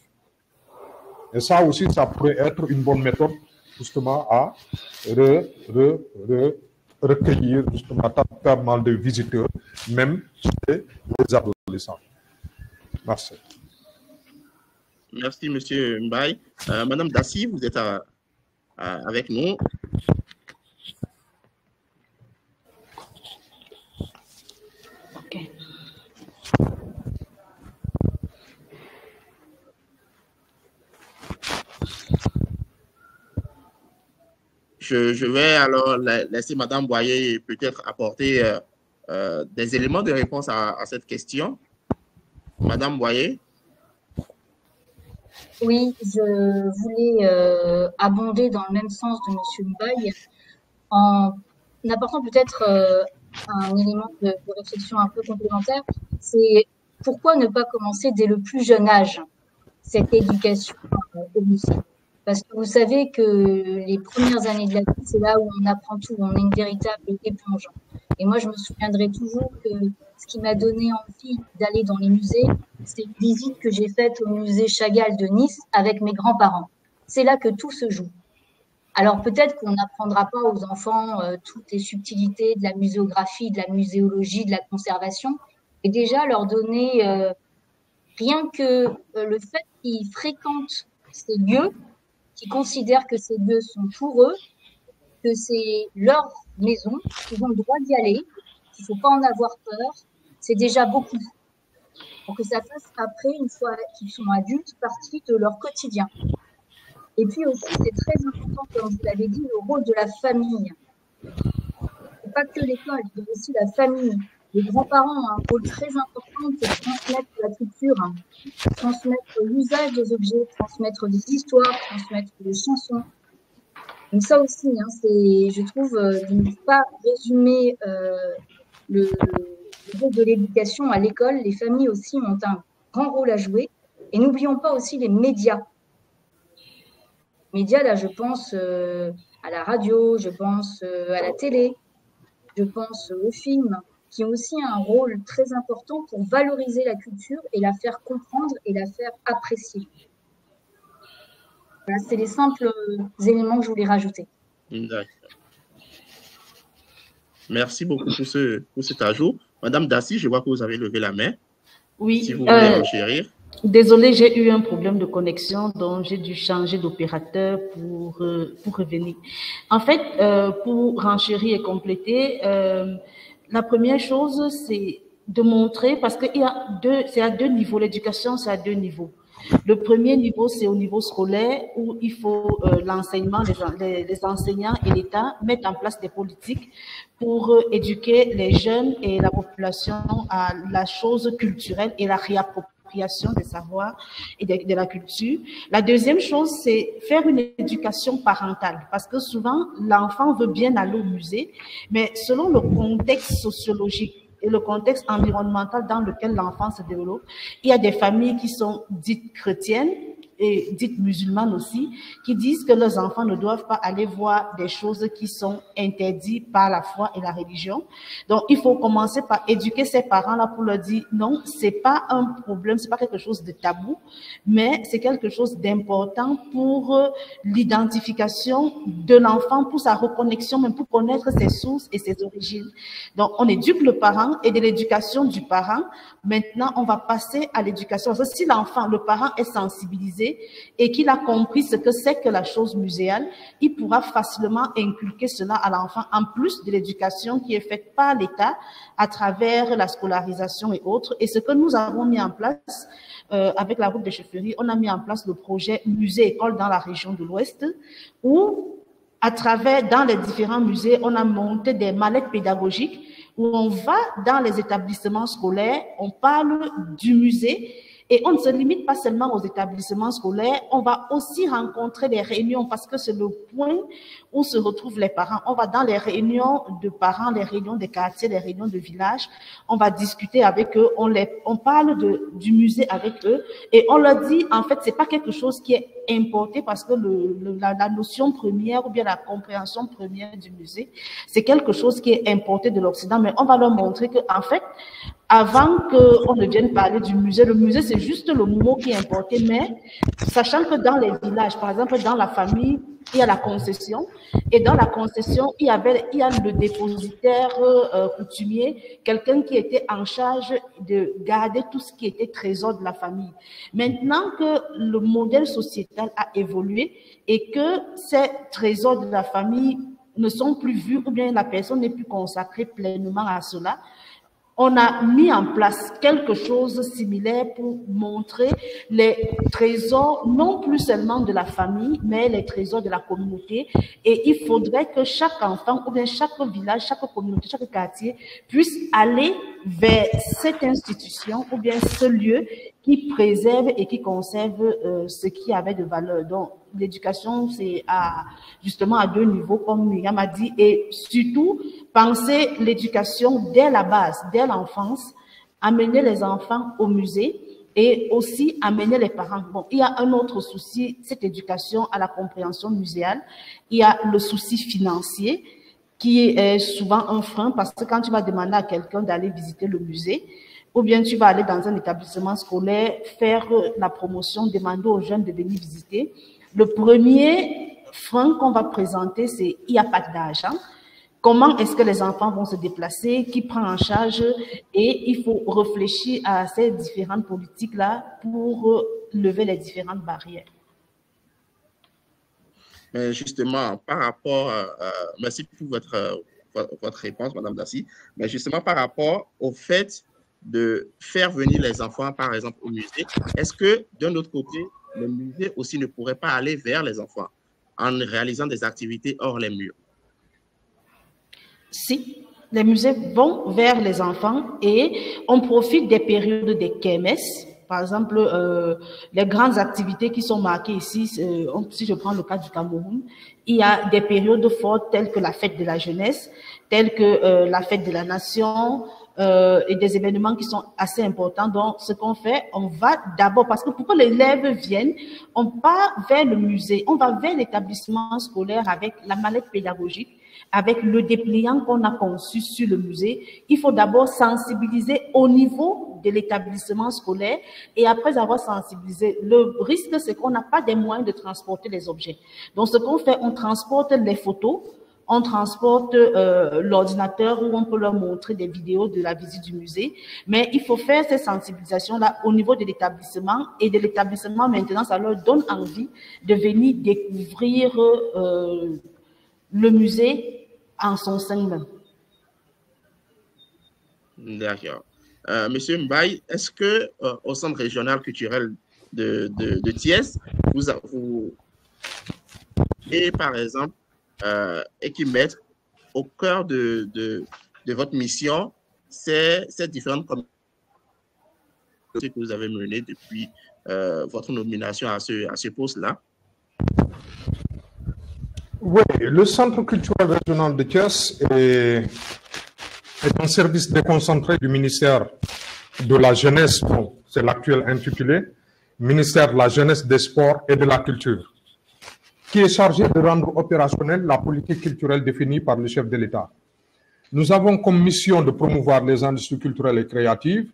Et ça aussi, ça pourrait être une bonne méthode justement à recueillir justement pas mal de visiteurs, même chez les adolescents. Merci.
Merci, M. Mbaye. Madame Dassi, vous êtes avec nous.
OK.
Je vais alors laisser Madame Boyer peut-être apporter des éléments de réponse à cette question. Madame Boyer.
Oui, je voulais abonder dans le même sens de M. Mbaye en apportant peut-être un élément de réflexion un peu complémentaire. C'est pourquoi ne pas commencer dès le plus jeune âge cette éducation au musée? Parce que vous savez que les premières années de la vie, c'est là où on apprend tout, on est une véritable éponge. Et moi, je me souviendrai toujours que ce qui m'a donné envie d'aller dans les musées, c'est une visite que j'ai faite au musée Chagall de Nice avec mes grands-parents. C'est là que tout se joue. Alors peut-être qu'on n'apprendra pas aux enfants toutes les subtilités de la muséographie, de la muséologie, de la conservation, et déjà leur donner rien que le fait qu'ils fréquentent ces lieux, qui considèrent que ces lieux sont pour eux, que c'est leur maison, qu'ils ont le droit d'y aller, qu'il ne faut pas en avoir peur, c'est déjà beaucoup. Pour que ça fasse après, une fois qu'ils sont adultes, partie de leur quotidien. Et puis aussi, c'est très important, comme vous l'avez dit, le rôle de la famille. C'est pas que l'école, il y a aussi la famille. Les grands-parents ont un rôle très important pour transmettre la culture, transmettre l'usage des objets, transmettre des histoires, transmettre des chansons. Donc ça aussi, hein, c'est, je trouve, de ne pas résumer le rôle de l'éducation à l'école. Les familles aussi ont un grand rôle à jouer. Et n'oublions pas aussi les médias. Les médias, là, je pense à la radio, je pense à la télé, je pense aux films, qui ont aussi un rôle très important pour valoriser la culture et la faire comprendre et la faire apprécier. Voilà, c'est les simples éléments que je voulais rajouter.
D'accord. Merci beaucoup pour cet ajout. Madame Dassi, je vois que vous avez levé la main.
Oui.
Si vous voulez enchérir.
Désolée, j'ai eu un problème de connexion, donc j'ai dû changer d'opérateur pour revenir. En fait, pour renchérir et compléter, la première chose, c'est de montrer, parce qu'il y a c'est à deux niveaux, l'éducation, c'est à deux niveaux. Le premier niveau, c'est au niveau scolaire où il faut l'enseignement, les enseignants et l'État mettent en place des politiques pour éduquer les jeunes et la population à la chose culturelle et la réappropriation des savoirs et de la culture. La deuxième chose, c'est faire une éducation parentale, parce que souvent, l'enfant veut bien aller au musée, mais selon le contexte sociologique et le contexte environnemental dans lequel l'enfant se développe, il y a des familles qui sont dites chrétiennes et dites musulmanes aussi, qui disent que leurs enfants ne doivent pas aller voir des choses qui sont interdites par la foi et la religion. Donc, il faut commencer par éduquer ces parents-là pour leur dire non, c'est pas un problème, c'est pas quelque chose de tabou, mais c'est quelque chose d'important pour l'identification de l'enfant, pour sa reconnexion, même pour connaître ses sources et ses origines. Donc, on éduque le parent et de l'éducation du parent. Maintenant, on va passer à l'éducation. Parce que si l'enfant, le parent est sensibilisé, musée et qu'il a compris ce que c'est que la chose muséale, il pourra facilement inculquer cela à l'enfant, en plus de l'éducation qui est faite par l'État à travers la scolarisation et autres. Et ce que nous avons mis en place avec la route des chefferies, on a mis en place le projet musée-école dans la région de l'Ouest, où à travers, dans les différents musées, on a monté des mallettes pédagogiques où on va dans les établissements scolaires, on parle du musée et on ne se limite pas seulement aux établissements scolaires, on va aussi rencontrer des réunions parce que c'est le point où se retrouvent les parents. On va dans les réunions de parents, les réunions des quartiers, les réunions de village, on va discuter avec eux, on parle du musée avec eux et on leur dit, en fait, c'est pas quelque chose qui est importé parce que la notion première ou bien la compréhension première du musée, c'est quelque chose qui est importé de l'Occident, mais on va leur montrer que, en fait, avant qu'on ne vienne parler du musée, le musée, c'est juste le mot qui est importé, mais sachant que dans les villages, par exemple, dans la famille, il y a la concession, et dans la concession, il y a le dépositaire coutumier, quelqu'un qui était en charge de garder tout ce qui était trésor de la famille. Maintenant que le modèle sociétal a évolué et que ces trésors de la famille ne sont plus vus ou bien la personne n'est plus consacrée pleinement à cela, on a mis en place quelque chose de similaire pour montrer les trésors, non plus seulement de la famille, mais les trésors de la communauté. Et il faudrait que chaque enfant, ou bien chaque village, chaque communauté, chaque quartier puisse aller vers cette institution, ou bien ce lieu qui préserve et qui conserve ce qui avait de valeur. Donc, l'éducation, c'est justement à deux niveaux, comme Myriam a dit, et surtout, penser l'éducation dès la base, dès l'enfance, amener les enfants au musée et aussi amener les parents. Bon, il y a un autre souci, cette éducation à la compréhension muséale, il y a le souci financier qui est souvent un frein parce que quand tu vas demander à quelqu'un d'aller visiter le musée, ou bien tu vas aller dans un établissement scolaire, faire la promotion, demander aux jeunes de venir visiter, le premier frein qu'on va présenter, c'est il n'y a pas d'argent. Comment est-ce que les enfants vont se déplacer? Qui prend en charge? Et il faut réfléchir à ces différentes politiques-là pour lever les différentes barrières.
Mais justement, par rapport, merci pour votre réponse, Madame Dassy, mais justement par rapport au fait de faire venir les enfants, par exemple, au musée, est-ce que d'un autre côté, le musée aussi ne pourrait pas aller vers les enfants en réalisant des activités hors les murs?
Si, les musées vont vers les enfants et on profite des périodes des kermesses. Par exemple, les grandes activités qui sont marquées ici, si je prends le cas du Cameroun, il y a des périodes fortes telles que la fête de la jeunesse, telles que la fête de la nation, et des événements qui sont assez importants. Donc, ce qu'on fait, on va d'abord, parce que pour que l'élève vienne, on part vers le musée, on va vers l'établissement scolaire avec la mallette pédagogique, avec le dépliant qu'on a conçu sur le musée. Il faut d'abord sensibiliser au niveau de l'établissement scolaire et après avoir sensibilisé, le risque, c'est qu'on n'a pas des moyens de transporter les objets. Donc, ce qu'on fait, on transporte les photos, on transporte l'ordinateur où on peut leur montrer des vidéos de la visite du musée. Mais il faut faire ces sensibilisations-là au niveau de l'établissement et de l'établissement maintenant, ça leur donne envie de venir découvrir le musée en son sein même.
D'accord. Monsieur Mbaye, est-ce que au Centre régional culturel de Thiès, vous et par exemple, et qui mettent au cœur de votre mission ces différentes communautés que vous avez menées depuis votre nomination à ce poste-là?
Oui, le Centre culturel régional de Thiès est un service déconcentré du ministère de la Jeunesse, bon, c'est l'actuel intitulé, ministère de la Jeunesse, des Sports et de la Culture, qui est chargé de rendre opérationnelle la politique culturelle définie par le chef de l'État. Nous avons comme mission de promouvoir les industries culturelles et créatives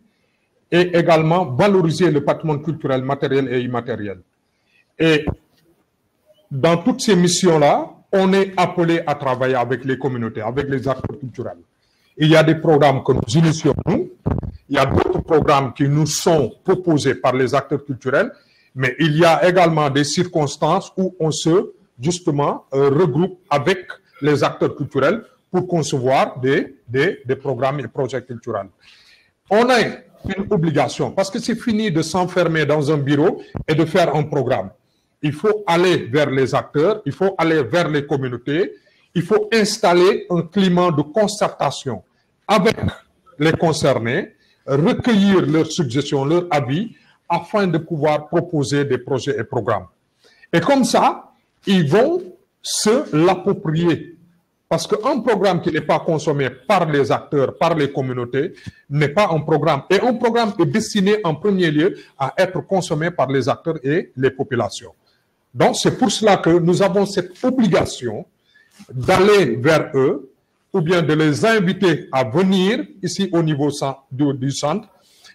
et également valoriser le patrimoine culturel matériel et immatériel. Et dans toutes ces missions-là, on est appelé à travailler avec les communautés, avec les acteurs culturels. Il y a des programmes que nous initions, nous. Il y a d'autres programmes qui nous sont proposés par les acteurs culturels. Mais il y a également des circonstances où on se, justement, regroupe avec les acteurs culturels pour concevoir des programmes et projets culturels. On a une obligation, parce que c'est fini de s'enfermer dans un bureau et de faire un programme. Il faut aller vers les acteurs, il faut aller vers les communautés, il faut installer un climat de concertation avec les concernés, recueillir leurs suggestions, leurs avis, afin de pouvoir proposer des projets et programmes. Et comme ça, ils vont se l'approprier. Parce qu'un programme qui n'est pas consommé par les acteurs, par les communautés, n'est pas un programme. Et un programme est destiné en premier lieu à être consommé par les acteurs et les populations. Donc, c'est pour cela que nous avons cette obligation d'aller vers eux, ou bien de les inviter à venir ici au niveau du centre,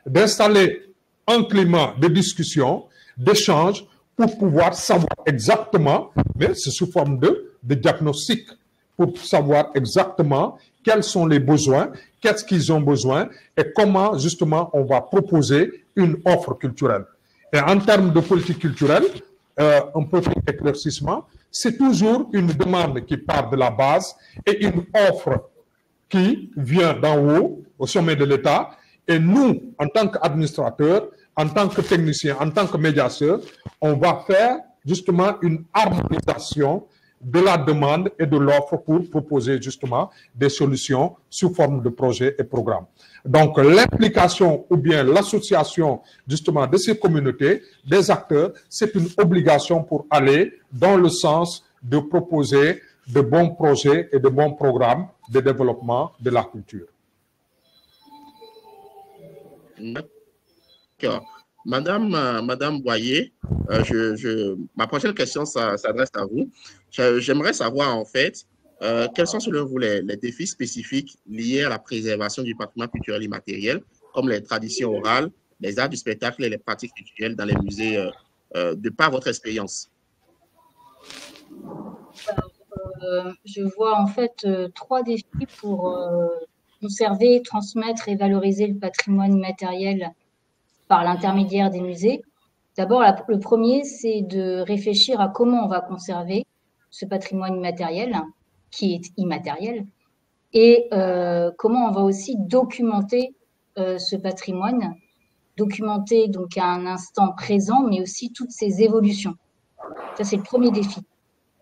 d'installer un climat de discussion, d'échange, pour pouvoir savoir exactement, mais c'est sous forme de diagnostic, pour savoir exactement quels sont les besoins, qu'est-ce qu'ils ont besoin et comment justement on va proposer une offre culturelle. Et en termes de politique culturelle, un petit éclaircissement, c'est toujours une demande qui part de la base et une offre qui vient d'en haut, au sommet de l'État. Et nous, en tant qu'administrateurs, en tant que techniciens, en tant que médiateurs, on va faire justement une harmonisation de la demande et de l'offre pour proposer justement des solutions sous forme de projets et programmes. Donc, l'implication ou bien l'association justement de ces communautés, des acteurs, c'est une obligation pour aller dans le sens de proposer de bons projets et de bons programmes de développement de la culture.
D'accord. Madame Boyer, ma prochaine question s'adresse à vous. J'aimerais savoir en fait, quels sont selon vous les défis spécifiques liés à la préservation du patrimoine culturel immatériel, comme les traditions orales, les arts du spectacle et les pratiques culturelles dans les musées, de par votre expérience?
Je vois en fait 3 défis pour conserver, transmettre et valoriser le patrimoine immatériel par l'intermédiaire des musées. D'abord, le premier, c'est de réfléchir à comment on va conserver ce patrimoine immatériel, qui est immatériel, et comment on va aussi documenter ce patrimoine, documenter donc à un instant présent, mais aussi toutes ses évolutions. Ça, c'est le premier défi.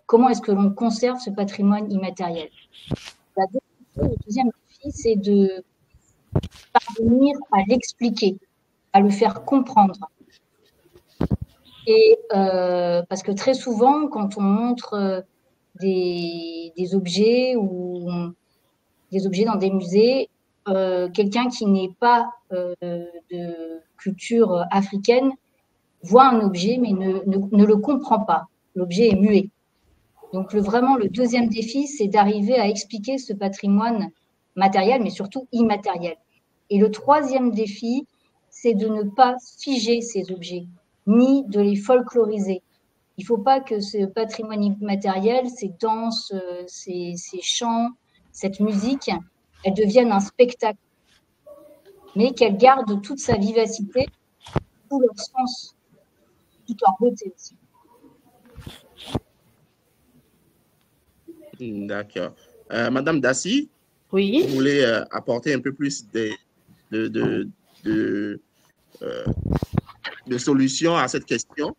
Comment est-ce que l'on conserve ce patrimoine immatériel? Le deuxième défi, c'est de parvenir à l'expliquer, à le faire comprendre. Et parce que très souvent, quand on montre des objets ou des objets dans des musées, quelqu'un qui n'est pas de culture africaine voit un objet mais ne le comprend pas. L'objet est muet. Donc vraiment, le deuxième défi, c'est d'arriver à expliquer ce patrimoine matériel, mais surtout immatériel. Et le troisième défi, c'est de ne pas figer ces objets, ni de les folkloriser. Il ne faut pas que ce patrimoine immatériel, ces danses, ces chants, cette musique, elles deviennent un spectacle, mais qu'elles gardent toute sa vivacité, tout leur sens, toute leur beauté aussi.
D'accord. Madame Dassy,
oui.
Vous voulez apporter un peu plus de solutions à cette question?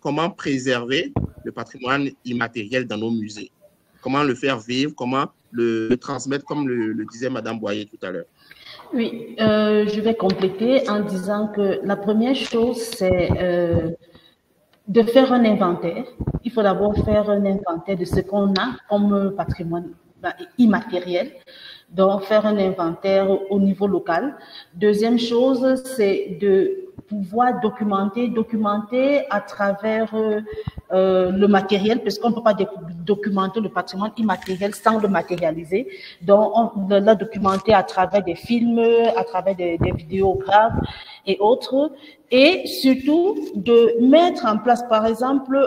Comment préserver le patrimoine immatériel dans nos musées? Comment le faire vivre? Comment le transmettre, comme le disait Madame Boyer tout à l'heure?
Oui, je vais compléter en disant que la première chose, c'est de faire un inventaire. Il faut d'abord faire un inventaire de ce qu'on a comme patrimoine immatériel. Donc, faire un inventaire au niveau local. Deuxième chose, c'est de pouvoir documenter à travers le matériel, parce qu'on ne peut pas documenter le patrimoine immatériel sans le matérialiser. Donc, on l'a documenté à travers des films, à travers des vidéographes et autres. Et surtout, de mettre en place, par exemple,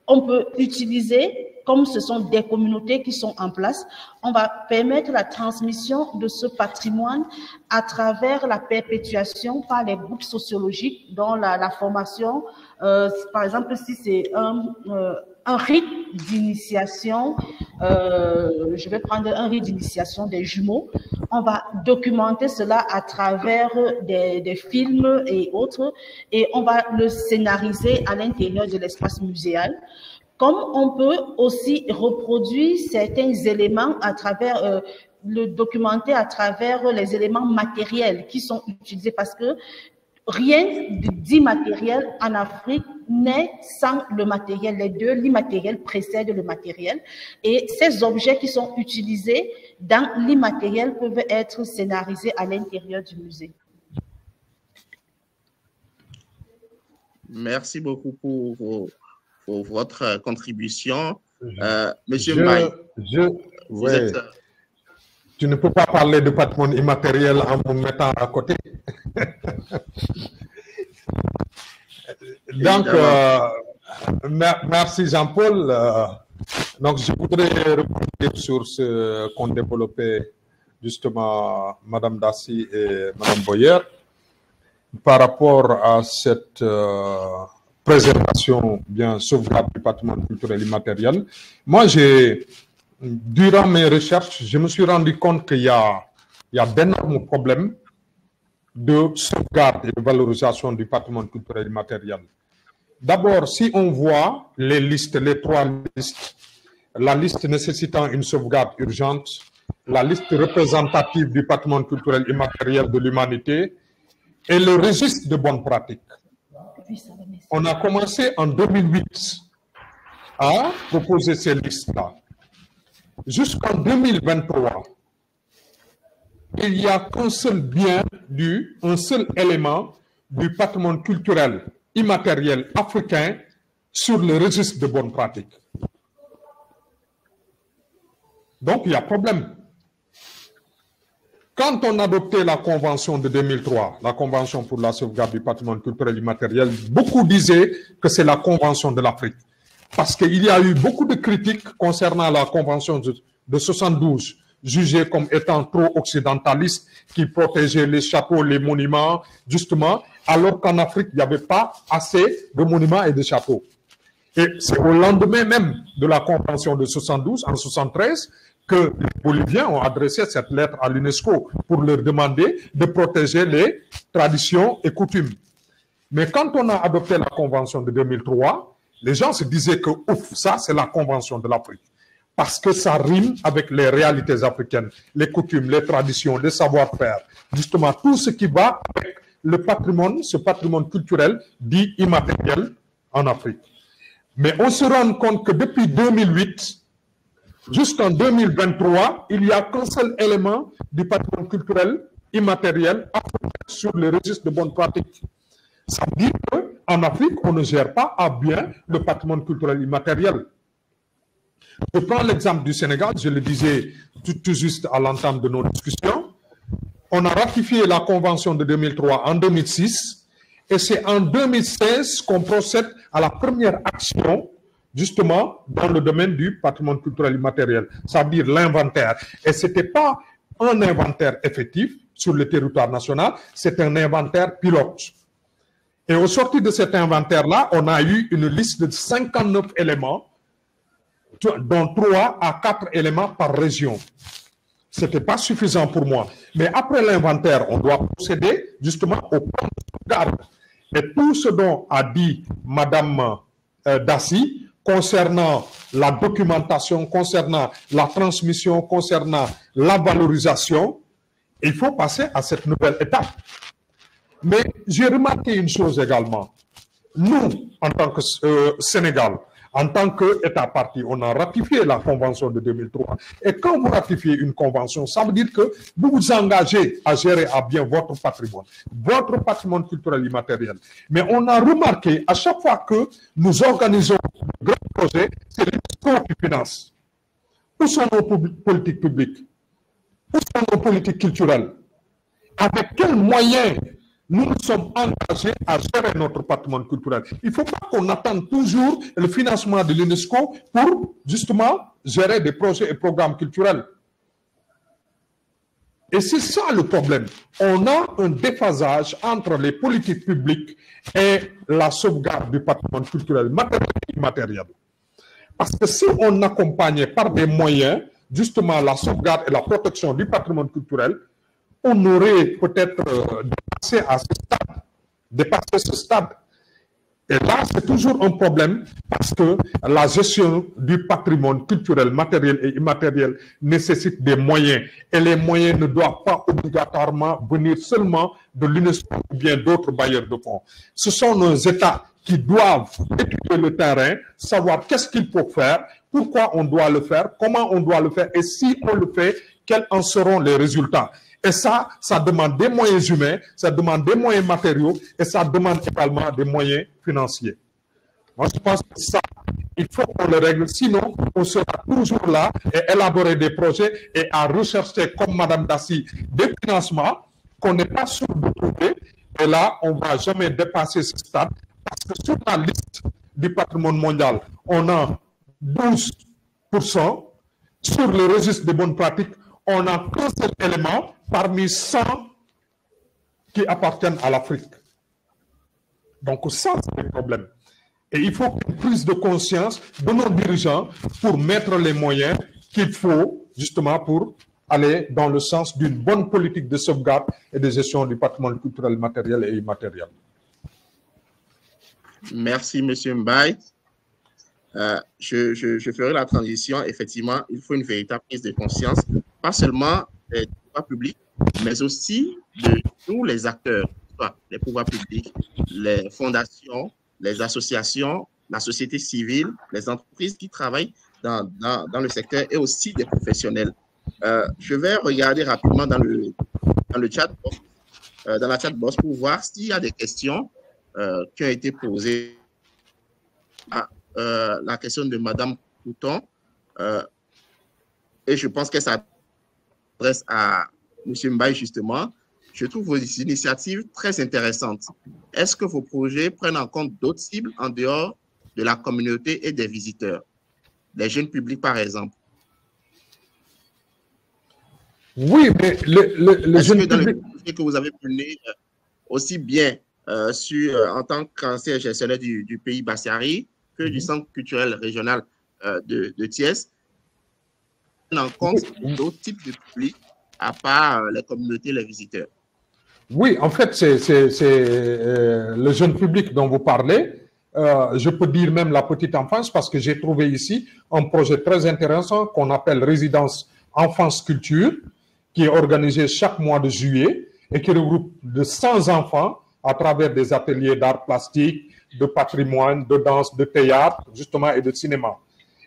on peut utiliser comme ce sont des communautés qui sont en place, on va permettre la transmission de ce patrimoine à travers la perpétuation par les groupes sociologiques dont la formation, par exemple, si c'est un rite d'initiation, je vais prendre un rite d'initiation des jumeaux, on va documenter cela à travers des films et autres, et on va le scénariser à l'intérieur de l'espace muséal. Comme on peut aussi reproduire certains éléments à travers, le documenter à travers les éléments matériels qui sont utilisés, parce que rien d'immatériel en Afrique n'est sans le matériel. Les deux, l'immatériel précède le matériel. Et ces objets qui sont utilisés dans l'immatériel peuvent être scénarisés à l'intérieur du musée.
Merci beaucoup pour votre contribution. Monsieur Mbaye,
tu ne peux pas parler de patrimoine immatériel en me mettant à côté. Donc, merci Jean-Paul. Donc, je voudrais reprendre sur ce qu'ont développé justement Madame Dassy et Madame Boyer par rapport à cette préservation, bien sauvegarde du patrimoine culturel immatériel. Moi, durant mes recherches, je me suis rendu compte qu'il y a d'énormes problèmes de sauvegarde et de valorisation du patrimoine culturel immatériel. D'abord, si on voit les listes, les trois listes, la liste nécessitant une sauvegarde urgente, la liste représentative du patrimoine culturel immatériel de l'humanité et le registre de bonnes pratiques. On a commencé en 2008 à proposer ces listes-là. Jusqu'en 2023, il n'y a qu'un seul bien, un seul élément du patrimoine culturel immatériel africain sur le registre de bonnes pratiques. Donc, il y a problème. Quand on a adopté la Convention de 2003, la Convention pour la sauvegarde du patrimoine culturel immatériel, beaucoup disaient que c'est la Convention de l'Afrique. Parce qu'il y a eu beaucoup de critiques concernant la Convention de 72, jugée comme étant trop occidentaliste, qui protégeait les châteaux, les monuments, justement, alors qu'en Afrique, il n'y avait pas assez de monuments et de châteaux. Et c'est au lendemain même de la Convention de 72, en 73, que les Boliviens ont adressé cette lettre à l'UNESCO pour leur demander de protéger les traditions et coutumes. Mais quand on a adopté la Convention de 2003, les gens se disaient que, ouf, ça, c'est la Convention de l'Afrique. Parce que ça rime avec les réalités africaines, les coutumes, les traditions, les savoir-faire. Justement, tout ce qui va avec le patrimoine, ce patrimoine culturel dit immatériel en Afrique. Mais on se rend compte que depuis 2008, jusqu'en 2023, il n'y a qu'un seul élément du patrimoine culturel immatériel sur le registre de bonnes pratiques. Ça veut dire qu'en Afrique, on ne gère pas à bien le patrimoine culturel immatériel. Je prends l'exemple du Sénégal, je le disais tout juste à l'entame de nos discussions. On a ratifié la Convention de 2003 en 2006 et c'est en 2016 qu'on procède à la première action justement dans le domaine du patrimoine culturel immatériel, c'est-à-dire l'inventaire. Et ce n'était pas un inventaire effectif sur le territoire national, c'est un inventaire pilote. Et au sortir de cet inventaire-là, on a eu une liste de 59 éléments, dont 3 à 4 éléments par région. Ce n'était pas suffisant pour moi. Mais après l'inventaire, on doit procéder justement au plan de sauvegarde. Et tout ce dont a dit Madame Dassy, concernant la documentation, concernant la transmission, concernant la valorisation, il faut passer à cette nouvelle étape. Mais j'ai remarqué une chose également. Nous, en tant que Sénégal, en tant qu'État partie, on a ratifié la Convention de 2003. Et quand vous ratifiez une convention, ça veut dire que vous vous engagez à gérer à bien votre patrimoine culturel immatériel. Mais on a remarqué, à chaque fois que nous organisons de grands projets, c'est l'État qui finance. Où sont nos politiques publiques? Où sont nos politiques culturelles? Avec quels moyens nous nous sommes engagés à gérer notre patrimoine culturel. Il ne faut pas qu'on attende toujours le financement de l'UNESCO pour justement gérer des projets et programmes culturels. Et c'est ça le problème. On a un déphasage entre les politiques publiques et la sauvegarde du patrimoine culturel matériel et immatériel. Parce que si on accompagnait par des moyens, justement, la sauvegarde et la protection du patrimoine culturel, on aurait peut-être dépassé ce stade. Et là, c'est toujours un problème parce que la gestion du patrimoine culturel, matériel et immatériel nécessite des moyens. Et les moyens ne doivent pas obligatoirement venir seulement de l'UNESCO ou bien d'autres bailleurs de fonds. Ce sont nos États qui doivent étudier le terrain, savoir qu'est-ce qu'il faut faire, pourquoi on doit le faire, comment on doit le faire et si on le fait, quels en seront les résultats. Et ça demande des moyens humains, ça demande des moyens matériaux et ça demande également des moyens financiers. Moi, je pense que ça, il faut qu'on le règle. Sinon, on sera toujours là et élaborer des projets et à rechercher, comme Mme Dassi, des financements qu'on n'est pas sûr de trouver. Et là, on ne va jamais dépasser ce stade parce que sur la liste du patrimoine mondial, on a 12%. Sur le registre des bonnes pratiques, on n'a qu'un seul élément parmi 100 qui appartiennent à l'Afrique. Donc ça, c'est le problème. Et il faut une prise de conscience de nos dirigeants pour mettre les moyens qu'il faut justement pour aller dans le sens d'une bonne politique de sauvegarde et de gestion du patrimoine culturel matériel et immatériel.
Merci, M. Mbaye. Je ferai la transition. Effectivement, il faut une véritable prise de conscience, pas seulement des pouvoirs publics, mais aussi de tous les acteurs, soit les pouvoirs publics, les fondations, les associations, la société civile, les entreprises qui travaillent dans le secteur et aussi des professionnels. Je vais regarder rapidement dans le chat box, dans la chat box pour voir s'il y a des questions qui ont été posées. La question de Mme Couton, et je pense que ça s'adresse à M. Mbaye justement. Je trouve vos initiatives très intéressantes. Est-ce que vos projets prennent en compte d'autres cibles en dehors de la communauté et des visiteurs, les jeunes publics par exemple?
Oui, mais le jeune
dans
public...
le projet que vous avez mené aussi bien en tant qu'ancien gestionnaire du pays Bassiari que du Centre culturel régional de Thiès, prennent en compte d'autres types de publics à part les communautés, les visiteurs?
Oui, en fait, c'est le jeune public dont vous parlez. Je peux dire même la petite enfance parce que j'ai trouvé ici un projet très intéressant qu'on appelle Résidence Enfance Culture, qui est organisé chaque mois de juillet et qui regroupe de 100 enfants à travers des ateliers d'art plastique, de patrimoine, de danse, de théâtre, justement, et de cinéma.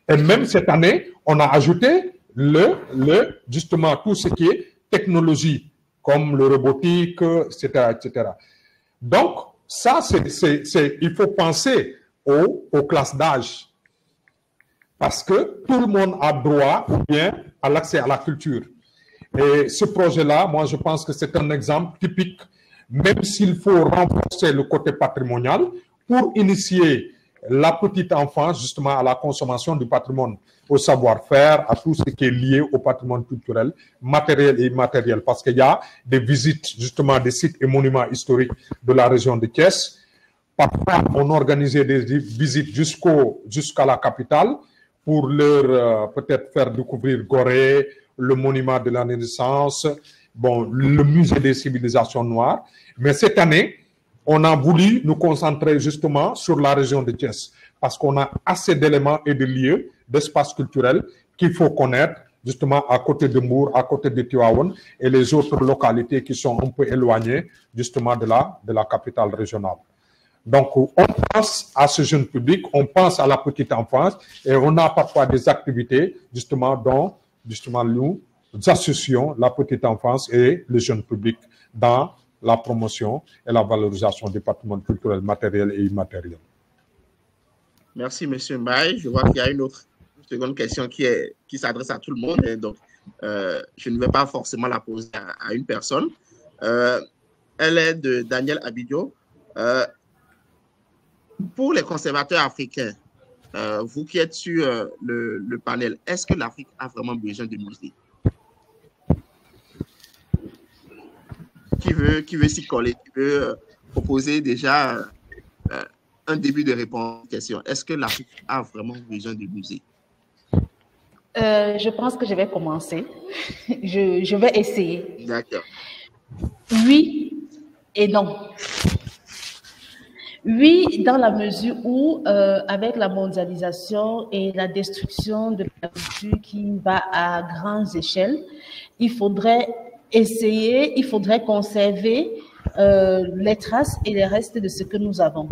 Et même cette année, on a ajouté justement tout ce qui est technologie, comme le robotique, etc., etc. Donc, ça, il faut penser aux classes d'âge. Parce que tout le monde a droit ou bien à l'accès à la culture. Et ce projet-là, moi, je pense que c'est un exemple typique, même s'il faut renforcer le côté patrimonial pour initier la petite enfance, justement, à la consommation du patrimoine, au savoir-faire, à tout ce qui est lié au patrimoine culturel, matériel et immatériel. Parce qu'il y a des visites, justement, des sites et monuments historiques de la région de Thiès. Parfois, on organisait des visites jusqu'à la capitale pour leur peut-être faire découvrir Gorée, le monument de la Renaissance, bon, le musée des civilisations noires. Mais cette année, on a voulu nous concentrer justement sur la région de Thiès parce qu'on a assez d'éléments et de lieux, d'espaces culturels qu'il faut connaître justement à côté de Mbour, à côté de Tivaouane et les autres localités qui sont un peu éloignées justement de la capitale régionale. Donc, on pense à ce jeune public, on pense à la petite enfance et on a parfois des activités justement dont justement nous associons la petite enfance et le jeune public dans la promotion et la valorisation du patrimoine culturel matériel et immatériel.
Merci, M. Mbaye. Je vois qu'il y a une seconde question qui s'adresse à tout le monde. Et donc, je ne vais pas forcément la poser à une personne. elle est de Daniel Abidio. Pour les conservateurs africains, vous qui êtes sur le panel, est-ce que l'Afrique a vraiment besoin de musées? Qui veut s'y coller, qui veut proposer déjà un début de réponse à la question? Est-ce que l'Afrique a vraiment besoin de musées?
Je pense que je vais commencer. Je vais essayer.
D'accord.
Oui et non. Oui, dans la mesure où, avec la mondialisation et la destruction de la culture qui va à grandes échelles, il faudrait essayer, il faudrait conserver les traces et les restes de ce que nous avons.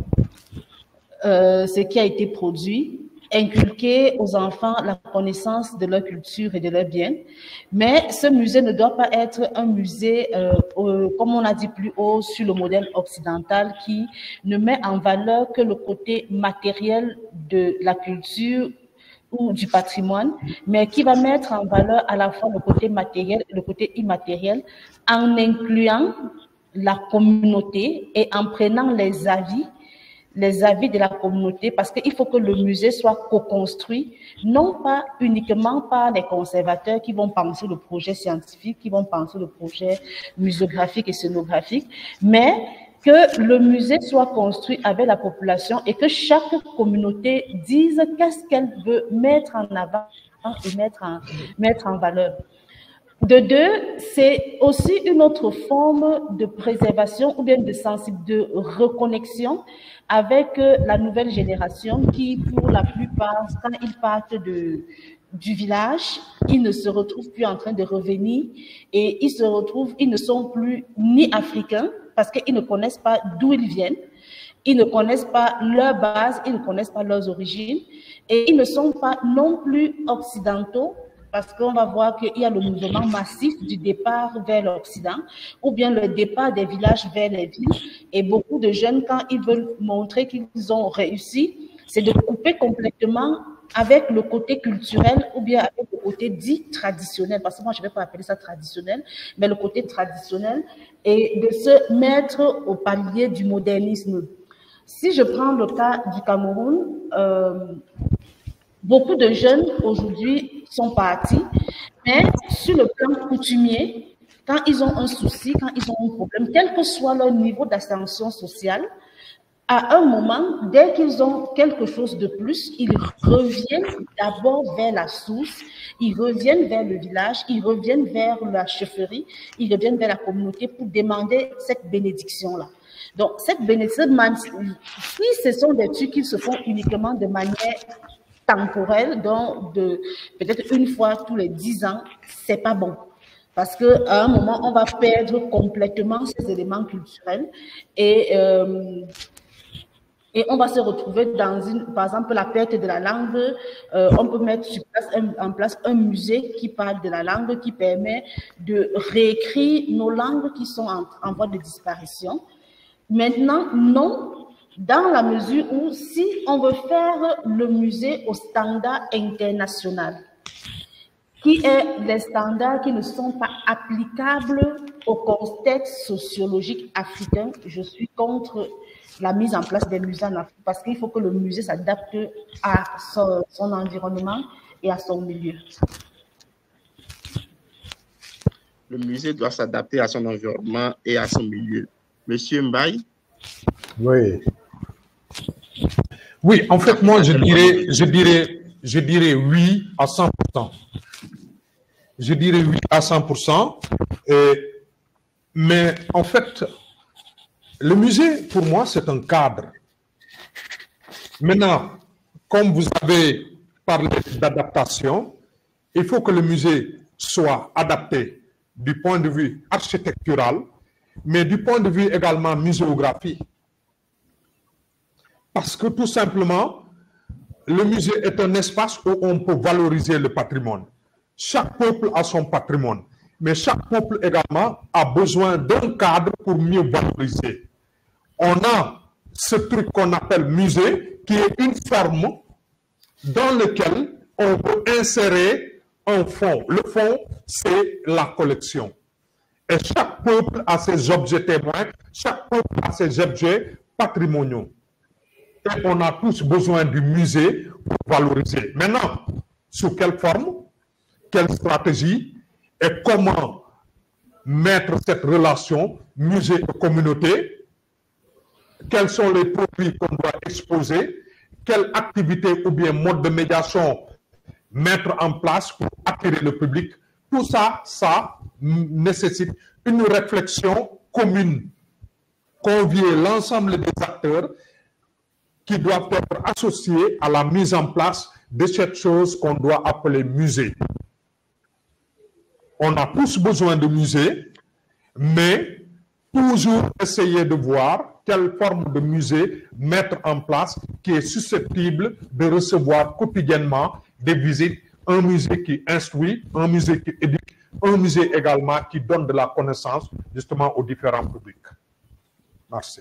Ce qui a été produit, inculquer aux enfants la connaissance de leur culture et de leurs biens. Mais ce musée ne doit pas être un musée, comme on a dit plus haut, sur le modèle occidental qui ne met en valeur que le côté matériel de la culture ou du patrimoine, mais qui va mettre en valeur à la fois le côté matériel et le côté immatériel en incluant la communauté et en prenant les avis de la communauté, parce qu'il faut que le musée soit co-construit, non pas uniquement par les conservateurs qui vont penser le projet scientifique, qui vont penser le projet muséographique et scénographique, mais que le musée soit construit avec la population et que chaque communauté dise qu'est-ce qu'elle veut mettre en avant et mettre en valeur. De deux, c'est aussi une autre forme de préservation ou bien de reconnexion avec la nouvelle génération qui, pour la plupart, quand ils partent du village, ils ne se retrouvent plus en train de revenir et ils ne sont plus ni africains parce qu'ils ne connaissent pas d'où ils viennent, ils ne connaissent pas leur base, ils ne connaissent pas leurs origines et ils ne sont pas non plus occidentaux, parce qu'on va voir qu'il y a le mouvement massif du départ vers l'Occident ou bien le départ des villages vers les villes. Et beaucoup de jeunes, quand ils veulent montrer qu'ils ont réussi, c'est de couper complètement avec le côté culturel ou bien avec le côté dit traditionnel, parce que moi je ne vais pas appeler ça traditionnel, mais le côté traditionnel, et de se mettre au palier du modernisme. Si je prends le cas du Cameroun, beaucoup de jeunes aujourd'hui sont partis, mais sur le plan coutumier, quand ils ont un souci, quand ils ont un problème, quel que soit leur niveau d'ascension sociale, à un moment, dès qu'ils ont quelque chose de plus, ils reviennent d'abord vers la source, ils reviennent vers le village, ils reviennent vers la chefferie, ils reviennent vers la communauté pour demander cette bénédiction-là. Donc, cette bénédiction, si ce sont des trucs qui se font uniquement de manière temporelle, donc peut-être une fois tous les 10 ans, c'est pas bon. Parce qu'à un moment, on va perdre complètement ces éléments culturels et on va se retrouver dans par exemple, la perte de la langue. On peut mettre en place un musée qui parle de la langue, qui permet de réécrire nos langues qui sont en voie de disparition. Maintenant, non, dans la mesure où si on veut faire le musée au standard international, qui est les standards qui ne sont pas applicables au contexte sociologique africain, je suis contre la mise en place des musées en Afrique, parce qu'il faut que le musée s'adapte à son environnement et à son milieu.
Le musée doit s'adapter à son environnement et à son milieu. Monsieur Mbaye?
Oui. Oui, en fait, moi, je dirais oui à 100%. Je dirais oui à 100%. Mais en fait, le musée, pour moi, c'est un cadre. Maintenant, comme vous avez parlé d'adaptation, il faut que le musée soit adapté du point de vue architectural, mais du point de vue également muséographique. Parce que tout simplement, le musée est un espace où on peut valoriser le patrimoine. Chaque peuple a son patrimoine, mais chaque peuple également a besoin d'un cadre pour mieux valoriser. On a ce truc qu'on appelle musée, qui est une forme dans laquelle on peut insérer un fonds. Le fonds, c'est la collection. Et chaque peuple a ses objets témoins, chaque peuple a ses objets patrimoniaux. Et on a tous besoin du musée pour valoriser. Maintenant, sous quelle forme, quelle stratégie et comment mettre cette relation musée et communauté, quels sont les produits qu'on doit exposer, quelle activité ou bien mode de médiation mettre en place pour attirer le public. Tout ça, ça nécessite une réflexion commune. Convier l'ensemble des acteurs qui doivent être associés à la mise en place de cette chose qu'on doit appeler musée. On a tous besoin de musée, mais toujours essayer de voir quelle forme de musée mettre en place qui est susceptible de recevoir quotidiennement des visites. Un musée qui instruit, un musée qui éduque, un musée également qui donne de la connaissance justement aux différents publics. Merci.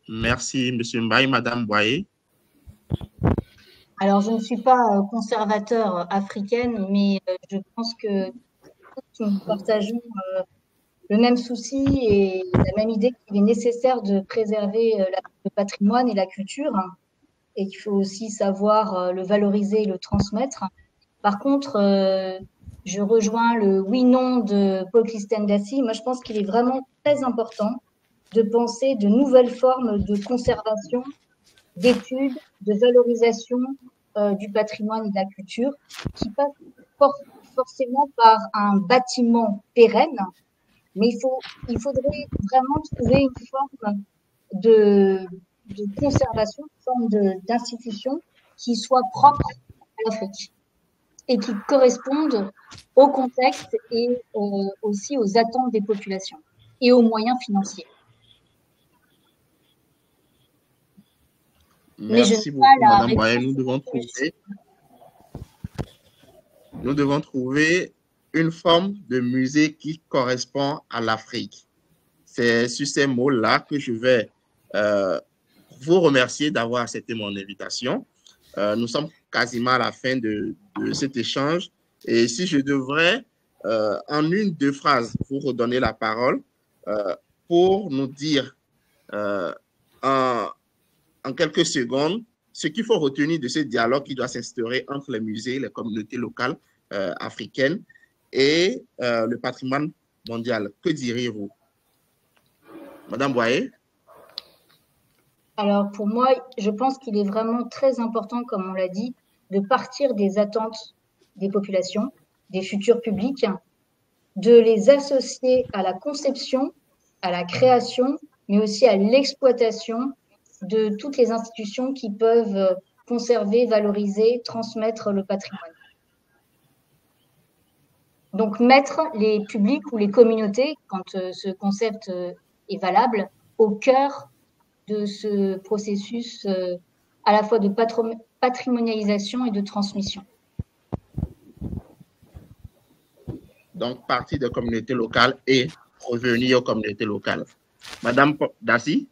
Merci, M. Mbaye. Madame Boyer.
Alors, je ne suis pas conservateur africaine, mais je pense que tous nous partageons le même souci et la même idée qu'il est nécessaire de préserver le patrimoine et la culture, et qu'il faut aussi savoir le valoriser et le transmettre. Par contre, je rejoins le oui-non de Paul Christian Dassy. Moi, je pense qu'il est vraiment très important de penser de nouvelles formes de conservation, d'études, de valorisation du patrimoine et de la culture, qui passent forcément par un bâtiment pérenne, mais il faudrait vraiment trouver une forme de conservation, une forme d'institution qui soit propre à l'Afrique et qui corresponde au contexte et aussi aux attentes des populations et aux moyens financiers.
Merci beaucoup, Madame Boyer. Nous devons trouver une forme de musée qui correspond à l'Afrique. C'est sur ces mots-là que je vais vous remercier d'avoir accepté mon invitation. Nous sommes quasiment à la fin de cet échange. Et si je devrais, en une, deux phrases, vous redonner la parole pour nous dire en quelques secondes ce qu'il faut retenir de ce dialogue qui doit s'instaurer entre les musées, les communautés locales africaines et le patrimoine mondial. Que diriez-vous? Madame Boyer?
Alors, pour moi, je pense qu'il est vraiment très important, comme on l'a dit, de partir des attentes des populations, des futurs publics, de les associer à la conception, à la création, mais aussi à l'exploitation de toutes les institutions qui peuvent conserver, valoriser, transmettre le patrimoine. Donc, mettre les publics ou les communautés, quand ce concept est valable, au cœur de ce processus à la fois de patrimonialisation et de transmission.
Donc, partir des communautés locales et revenir aux communautés locales. Madame Dassy?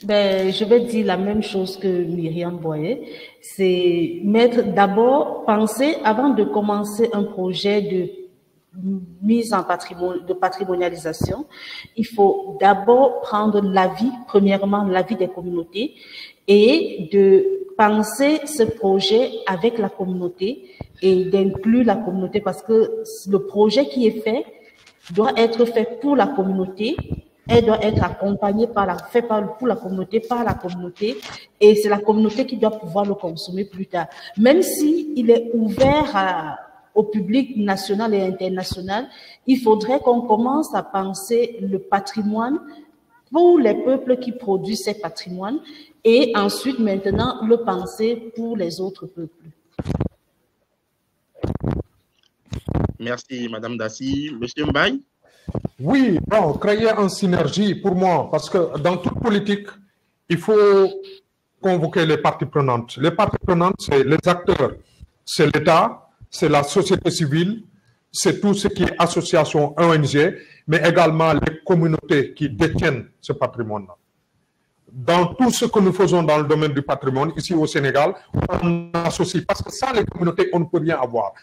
Ben, je vais dire la même chose que Myriam Boyer. C'est d'abord penser, avant de commencer un projet de mise en patrimoine, de patrimonialisation, il faut d'abord prendre l'avis, premièrement l'avis des communautés, et de penser ce projet avec la communauté et d'inclure la communauté, parce que le projet qui est fait doit être fait pour la communauté. Elle doit être accompagnée pour la communauté, par la communauté, et c'est la communauté qui doit pouvoir le consommer plus tard. Même si il est ouvert au public national et international, il faudrait qu'on commence à penser le patrimoine pour les peuples qui produisent ces patrimoines et ensuite maintenant le penser pour les autres peuples.
Merci, Madame Dassy. Monsieur Mbaye?
Oui, non, créer une synergie pour moi, parce que dans toute politique, il faut convoquer les parties prenantes. Les parties prenantes, c'est les acteurs, c'est l'État, c'est la société civile, c'est tout ce qui est association, ONG, mais également les communautés qui détiennent ce patrimoine-là. Dans tout ce que nous faisons dans le domaine du patrimoine, ici au Sénégal, on associe, parce que sans les communautés, on ne peut rien avoir.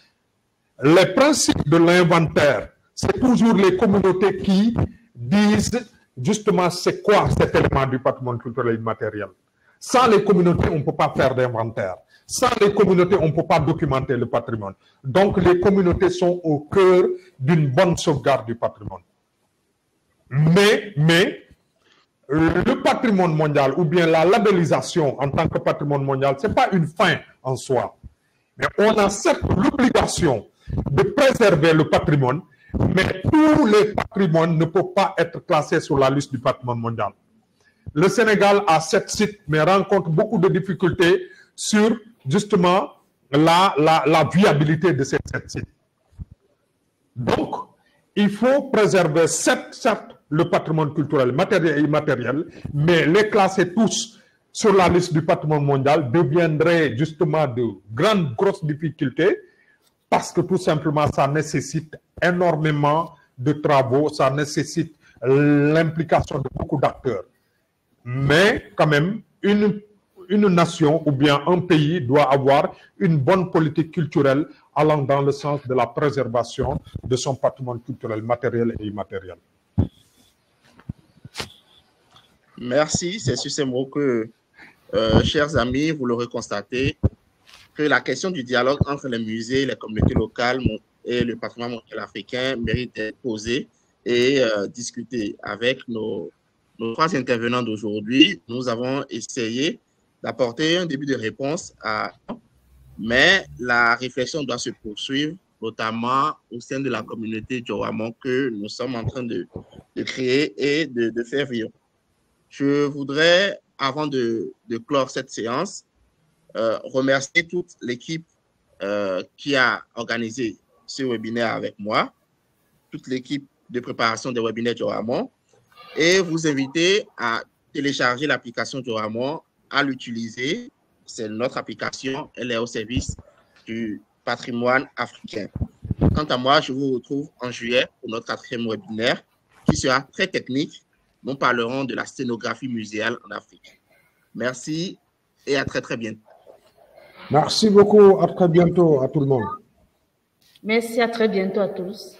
Les principes de l'inventaire c'est toujours les communautés qui disent justement c'est quoi cet élément du patrimoine culturel immatériel. Sans les communautés, on ne peut pas faire d'inventaire. Sans les communautés, on ne peut pas documenter le patrimoine. Donc, les communautés sont au cœur d'une bonne sauvegarde du patrimoine. Mais le patrimoine mondial ou bien la labellisation en tant que patrimoine mondial, ce n'est pas une fin en soi. Mais on a certes l'obligation de préserver le patrimoine, mais tous les patrimoines ne peuvent pas être classés sur la liste du patrimoine mondial. Le Sénégal a 7 sites, mais rencontre beaucoup de difficultés sur justement la viabilité de ces 7 sites. Donc, il faut préserver certes le patrimoine culturel, matériel et immatériel, mais les classer tous sur la liste du patrimoine mondial deviendrait justement de grosses difficultés parce que tout simplement ça nécessite énormément de travaux, ça nécessite l'implication de beaucoup d'acteurs. Mais quand même, une nation ou bien un pays doit avoir une bonne politique culturelle allant dans le sens de la préservation de son patrimoine culturel matériel et immatériel.
Merci, c'est sur ces mots que, chers amis, vous l'aurez constaté, que la question du dialogue entre les musées, les communautés locales et le patrimoine mondial africain mérite d'être posée et discutée. Avec nos 3 intervenants d'aujourd'hui, nous avons essayé d'apporter un début de réponse mais la réflexion doit se poursuivre, notamment au sein de la communauté Djawamon que nous sommes en train de créer et de faire vivre. Je voudrais, avant de clore cette séance, remercier toute l'équipe qui a organisé ce webinaire avec moi, toute l'équipe de préparation des webinaires Djawamon, et vous inviter à télécharger l'application Djawamon, à l'utiliser. C'est notre application, elle est au service du patrimoine africain. Quant à moi, je vous retrouve en juillet pour notre 4e webinaire qui sera très technique. Nous parlerons de la scénographie muséale en Afrique. Merci et à très bientôt.
Merci beaucoup, à très bientôt à tout le monde.
Merci, à très bientôt à tous.